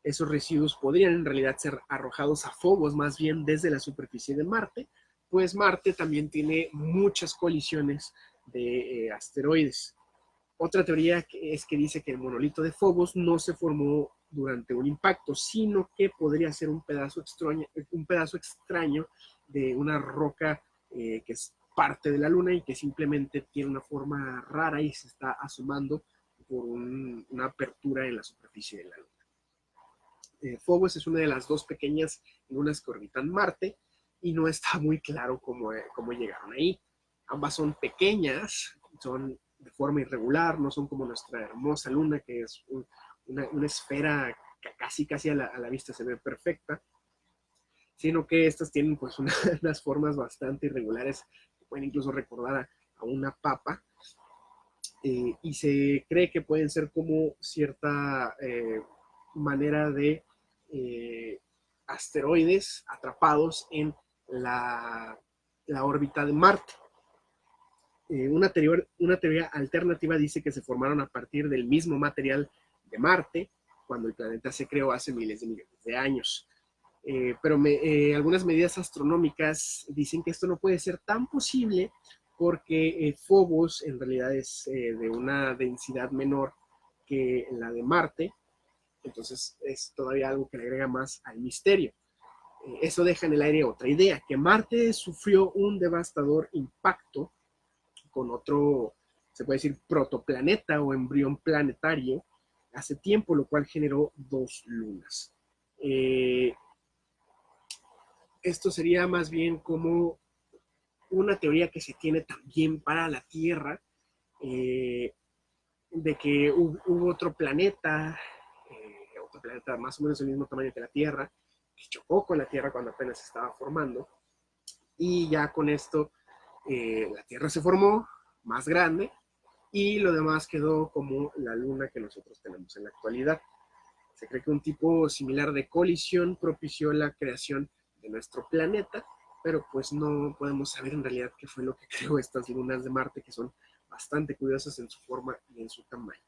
Esos residuos podrían en realidad ser arrojados a Phobos más bien desde la superficie de Marte, pues Marte también tiene muchas colisiones de asteroides. Otra teoría es que dice que el monolito de Phobos no se formó durante un impacto, sino que podría ser un pedazo extraño de una roca que es parte de la Luna y que simplemente tiene una forma rara y se está asomando por una apertura en la superficie de la Luna. Phobos es una de las dos pequeñas lunas que orbitan Marte y no está muy claro cómo llegaron ahí. Ambas son pequeñas, son de forma irregular, no son como nuestra hermosa luna, que es una esfera que casi a la vista se ve perfecta, sino que estas tienen pues unas formas bastante irregulares que pueden incluso recordar a una papa, y se cree que pueden ser como cierta manera de asteroides atrapados en la órbita de Marte. Una teoría alternativa dice que se formaron a partir del mismo material de Marte cuando el planeta se creó hace miles de millones de años. Pero algunas medidas astronómicas dicen que esto no puede ser tan posible porque Phobos en realidad es de una densidad menor que la de Marte, entonces es todavía algo que le agrega más al misterio. Eso deja en el aire otra idea, que Marte sufrió un devastador impacto con otro, se puede decir, protoplaneta o embrión planetario hace tiempo, lo cual generó dos lunas. Esto sería más bien como una teoría que se tiene también para la Tierra, de que hubo otro planeta más o menos del mismo tamaño que la Tierra, que chocó con la Tierra cuando apenas se estaba formando, y ya con esto la Tierra se formó más grande y lo demás quedó como la Luna que nosotros tenemos en la actualidad. Se cree que un tipo similar de colisión propició la creación de nuestro planeta, pero pues no podemos saber en realidad qué fue lo que creó estas lunas de Marte, que son bastante curiosas en su forma y en su tamaño.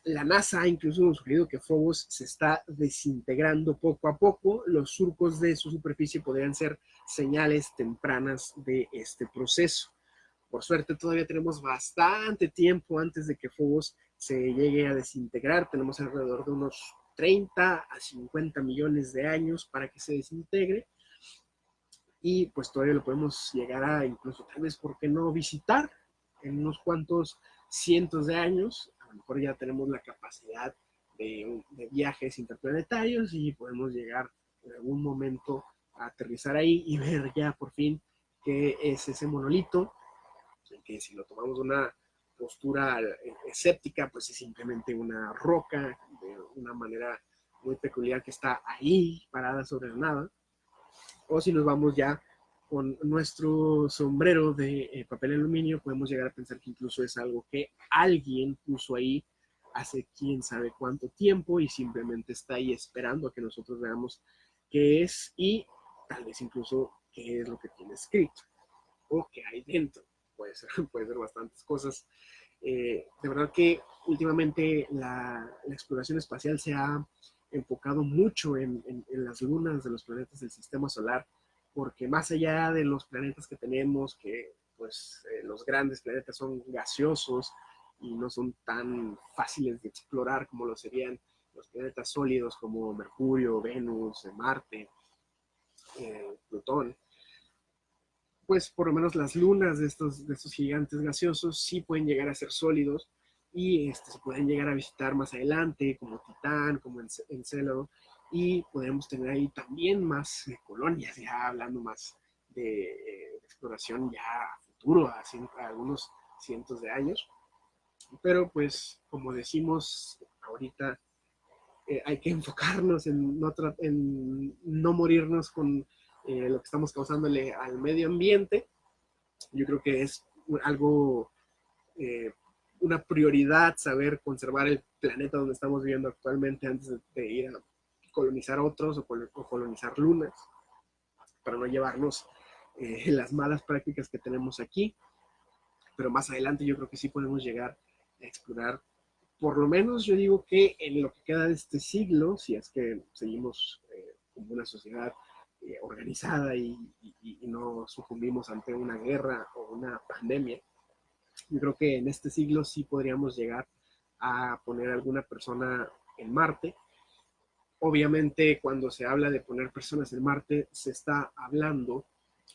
La NASA ha incluso sugerido que Phobos se está desintegrando poco a poco. Los surcos de su superficie podrían ser señales tempranas de este proceso. Por suerte todavía tenemos bastante tiempo antes de que Phobos se llegue a desintegrar. Tenemos alrededor de unos 30 a 50 millones de años para que se desintegre. Y pues todavía lo podemos llegar a incluso tal vez, ¿por qué no visitar en unos cuantos cientos de años? A lo mejor ya tenemos la capacidad de viajes interplanetarios y podemos llegar en algún momento a aterrizar ahí y ver ya por fin qué es ese monolito, que si lo tomamos una postura escéptica, pues es simplemente una roca de una manera muy peculiar que está ahí parada sobre la nada. O si nos vamos ya con nuestro sombrero de papel aluminio, podemos llegar a pensar que incluso es algo que alguien puso ahí hace quién sabe cuánto tiempo y simplemente está ahí esperando a que nosotros veamos qué es y tal vez incluso qué es lo que tiene escrito o qué hay dentro. Puede ser bastantes cosas. De verdad que últimamente la exploración espacial se ha enfocado mucho en las lunas de los planetas del sistema solar, porque más allá de los planetas que tenemos, que pues los grandes planetas son gaseosos y no son tan fáciles de explorar como lo serían los planetas sólidos como Mercurio, Venus, Marte, Plutón, pues por lo menos las lunas de estos gigantes gaseosos sí pueden llegar a ser sólidos y se pueden llegar a visitar más adelante, como Titán, como Encélado, y podremos tener ahí también más colonias, ya hablando más de exploración ya a futuro, a algunos cientos de años. Pero pues, como decimos ahorita, hay que enfocarnos en no morirnos con lo que estamos causándole al medio ambiente. Yo creo que es algo, eh, una prioridad saber conservar el planeta donde estamos viviendo actualmente antes de ir a colonizar otros o colonizar lunas, para no llevarnos las malas prácticas que tenemos aquí. Pero más adelante yo creo que sí podemos llegar a explorar, por lo menos yo digo que en lo que queda de este siglo, si es que seguimos como una sociedad organizada y no sucumbimos ante una guerra o una pandemia, yo creo que en este siglo sí podríamos llegar a poner a alguna persona en Marte. Obviamente, cuando se habla de poner personas en Marte, se está hablando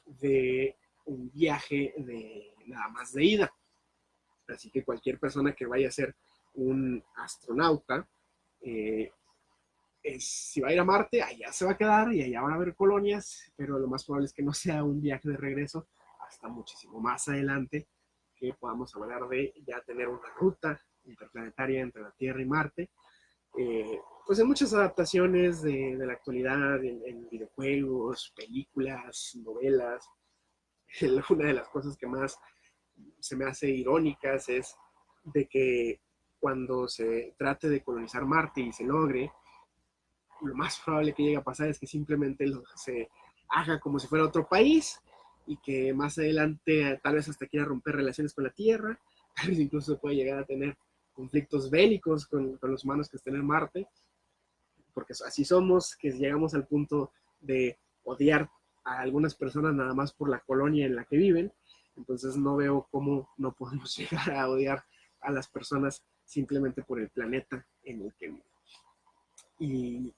de un viaje de nada más de ida. Así que cualquier persona que vaya a ser un astronauta, eh, si va a ir a Marte, allá se va a quedar y allá van a haber colonias, pero lo más probable es que no sea un viaje de regreso hasta muchísimo más adelante, que podamos hablar de ya tener una ruta interplanetaria entre la Tierra y Marte. Pues en muchas adaptaciones de la actualidad, en videojuegos, películas, novelas, una de las cosas que más se me hace irónicas es de que cuando se trate de colonizar Marte y se logre, lo más probable que llegue a pasar es que simplemente se haga como si fuera otro país y que más adelante tal vez hasta quiera romper relaciones con la Tierra, tal vez incluso se puede llegar a tener conflictos bélicos con los humanos que estén en Marte, porque así somos, que llegamos al punto de odiar a algunas personas nada más por la colonia en la que viven. Entonces no veo cómo no podemos llegar a odiar a las personas simplemente por el planeta en el que viven. Y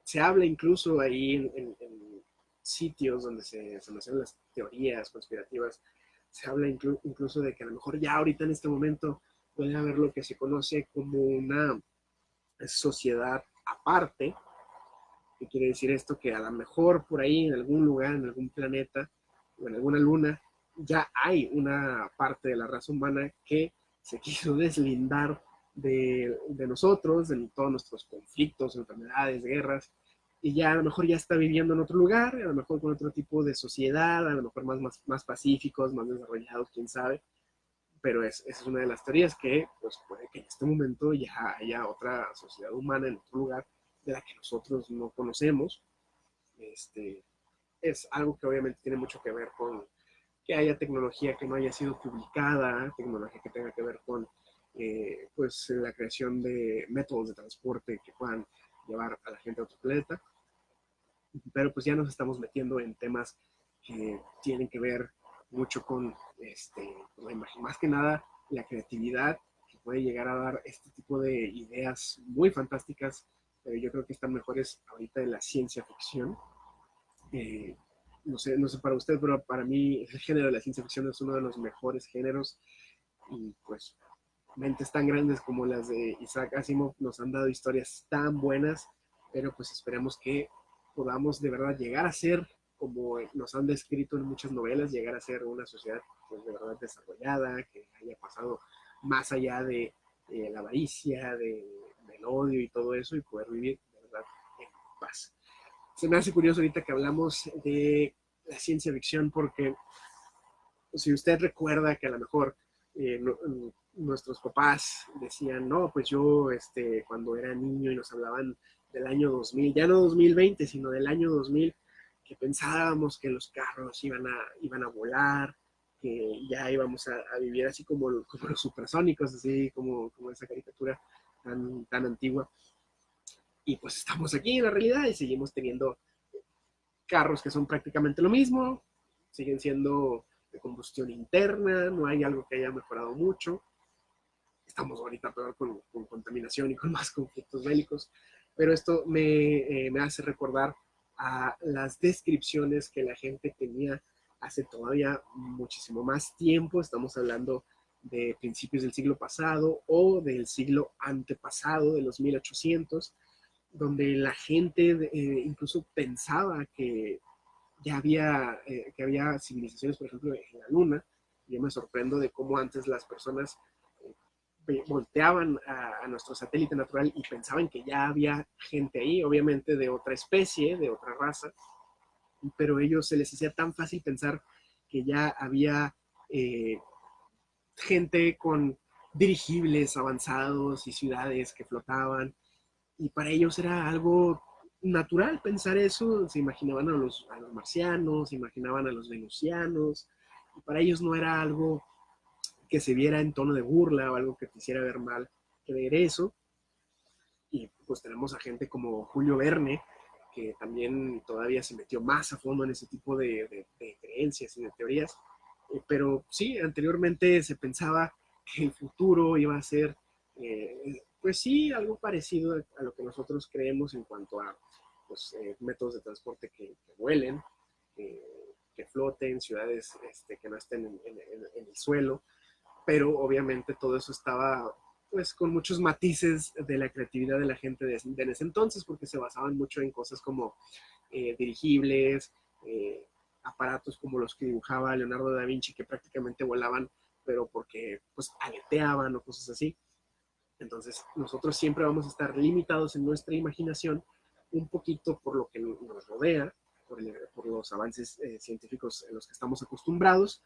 se habla incluso ahí en sitios donde se hacen las teorías conspirativas, se habla incluso de que a lo mejor ya ahorita en este momento puede haber lo que se conoce como una sociedad aparte. ¿Qué quiere decir esto? Que a lo mejor por ahí en algún lugar, en algún planeta o en alguna luna, ya hay una parte de la raza humana que se quiso deslindar de nosotros, de todos nuestros conflictos, enfermedades, guerras, y ya a lo mejor ya está viviendo en otro lugar, a lo mejor con otro tipo de sociedad, a lo mejor más pacíficos, más desarrollados, quién sabe, pero esa es una de las teorías que pues puede que en este momento ya haya otra sociedad humana en otro lugar de la que nosotros no conocemos. Este, es algo que obviamente tiene mucho que ver con que haya tecnología que no haya sido publicada, tecnología que tenga que ver con pues la creación de métodos de transporte que puedan llevar a la gente a otro planeta, pero pues ya nos estamos metiendo en temas que tienen que ver mucho con más que nada la creatividad que puede llegar a dar este tipo de ideas muy fantásticas, pero yo creo que están mejores ahorita en la ciencia ficción. Eh, no sé para usted, pero para mí el género de la ciencia ficción es uno de los mejores géneros y pues mentes tan grandes como las de Isaac Asimov nos han dado historias tan buenas, pero pues esperemos que podamos de verdad llegar a ser, como nos han descrito en muchas novelas, llegar a ser una sociedad pues, de verdad desarrollada, que haya pasado más allá de la avaricia, del odio y todo eso, y poder vivir de verdad en paz. Se me hace curioso ahorita que hablamos de la ciencia ficción, porque si usted recuerda que a lo mejor nuestros papás decían, no, pues yo cuando era niño y nos hablaban del año 2000, ya no 2020, sino del año 2000, que pensábamos que los carros iban a volar, que ya íbamos a vivir así como los supersónicos, así como esa caricatura tan antigua. Y pues estamos aquí en la realidad y seguimos teniendo carros que son prácticamente lo mismo, siguen siendo de combustión interna, no hay algo que haya mejorado mucho. estamos ahorita peor con contaminación y con más conflictos bélicos, pero esto me hace recordar a las descripciones que la gente tenía hace todavía muchísimo más tiempo. Estamos hablando de principios del siglo pasado o del siglo antepasado, de los 1800, donde la gente incluso pensaba que había civilizaciones, por ejemplo, en la Luna. Yo me sorprendo de cómo antes las personas volteaban a nuestro satélite natural y pensaban que ya había gente ahí, obviamente de otra especie, de otra raza, pero a ellos se les hacía tan fácil pensar que ya había gente con dirigibles avanzados y ciudades que flotaban, y para ellos era algo natural pensar eso. Se imaginaban a los marcianos, se imaginaban a los venusianos, y para ellos no era algo que se viera en tono de burla o algo que te hiciera ver mal creer eso. Y pues tenemos a gente como Julio Verne, que también todavía se metió más a fondo en ese tipo de creencias y de teorías. Pero sí, anteriormente se pensaba que el futuro iba a ser, pues sí, algo parecido a lo que nosotros creemos en cuanto a pues, métodos de transporte que vuelen, que floten, ciudades que no estén en el suelo, pero obviamente todo eso estaba pues con muchos matices de la creatividad de la gente de ese entonces, porque se basaban mucho en cosas como dirigibles, aparatos como los que dibujaba Leonardo da Vinci, que prácticamente volaban, pero porque pues aleteaban o cosas así. Entonces nosotros siempre vamos a estar limitados en nuestra imaginación un poquito por lo que nos rodea, por los avances científicos en los que estamos acostumbrados,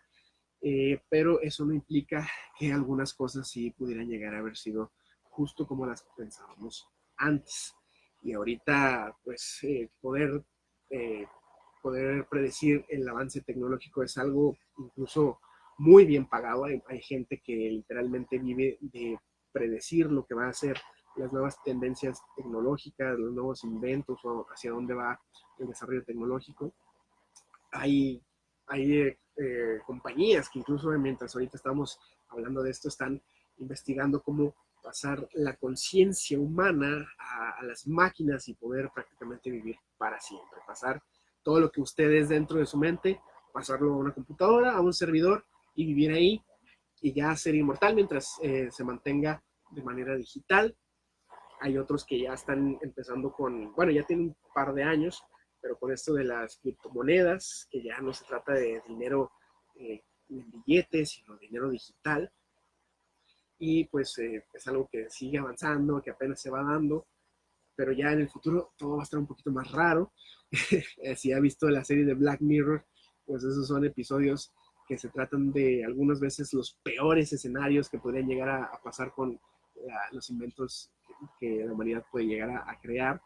pero eso no implica que algunas cosas sí pudieran llegar a haber sido justo como las pensábamos antes. Y ahorita, pues, eh, poder predecir el avance tecnológico es algo incluso muy bien pagado. Hay gente que literalmente vive de predecir lo que va a ser las nuevas tendencias tecnológicas, los nuevos inventos o hacia dónde va el desarrollo tecnológico. Hay compañías que incluso mientras ahorita estamos hablando de esto están investigando cómo pasar la conciencia humana a las máquinas y poder prácticamente vivir para siempre, pasar todo lo que usted es dentro de su mente, pasarlo a una computadora, a un servidor y vivir ahí y ya ser inmortal mientras se mantenga de manera digital. Hay otros que ya están empezando bueno, ya tienen un par de años, pero con esto de las criptomonedas, que ya no se trata de dinero en billetes, sino dinero digital. Y pues es algo que sigue avanzando, que apenas se va dando, pero ya en el futuro todo va a estar un poquito más raro. Si ha visto la serie de Black Mirror, pues esos son episodios que se tratan de algunas veces los peores escenarios que podrían llegar a pasar con los inventos que la humanidad puede llegar a crear.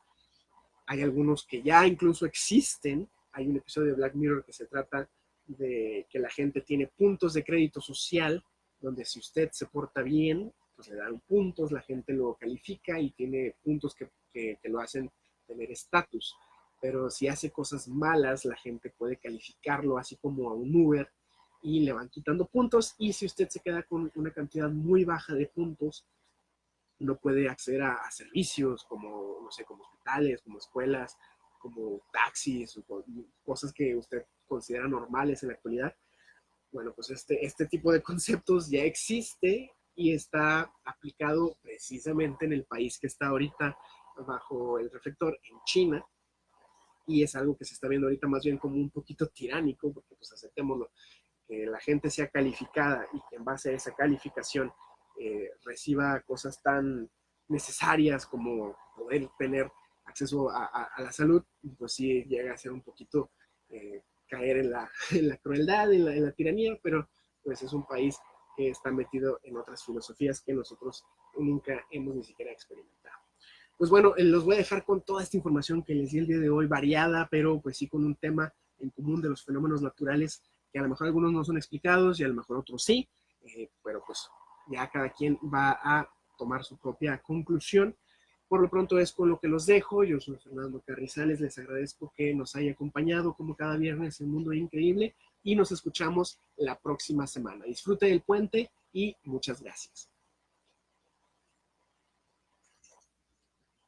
Hay algunos que ya incluso existen. Hay un episodio de Black Mirror que se trata de que la gente tiene puntos de crédito social, donde si usted se porta bien, pues le dan puntos, la gente lo califica y tiene puntos que lo hacen tener estatus. Pero si hace cosas malas, la gente puede calificarlo así como a un Uber y le van quitando puntos. Y si usted se queda con una cantidad muy baja de puntos, no puede acceder a servicios como, no sé, como hospitales, como escuelas, como taxis, o cosas que usted considera normales en la actualidad. Bueno, pues este tipo de conceptos ya existe y está aplicado precisamente en el país que está ahorita bajo el reflector, en China, y es algo que se está viendo ahorita más bien como un poquito tiránico, porque pues aceptémoslo, que la gente sea calificada y que en base a esa calificación reciba cosas tan necesarias como poder tener acceso a la salud, pues sí llega a ser un poquito caer en la crueldad, en la tiranía, pero pues es un país que está metido en otras filosofías que nosotros nunca hemos ni siquiera experimentado. Pues bueno, los voy a dejar con toda esta información que les di el día de hoy, variada, pero pues sí con un tema en común de los fenómenos naturales, que a lo mejor algunos no son explicados y a lo mejor otros sí, pero pues ya cada quien va a tomar su propia conclusión. Por lo pronto es con lo que los dejo. Yo soy Fernando Carrizales, les agradezco que nos haya acompañado como cada viernes en Mundo Increíble y nos escuchamos la próxima semana. Disfrute del puente y muchas gracias.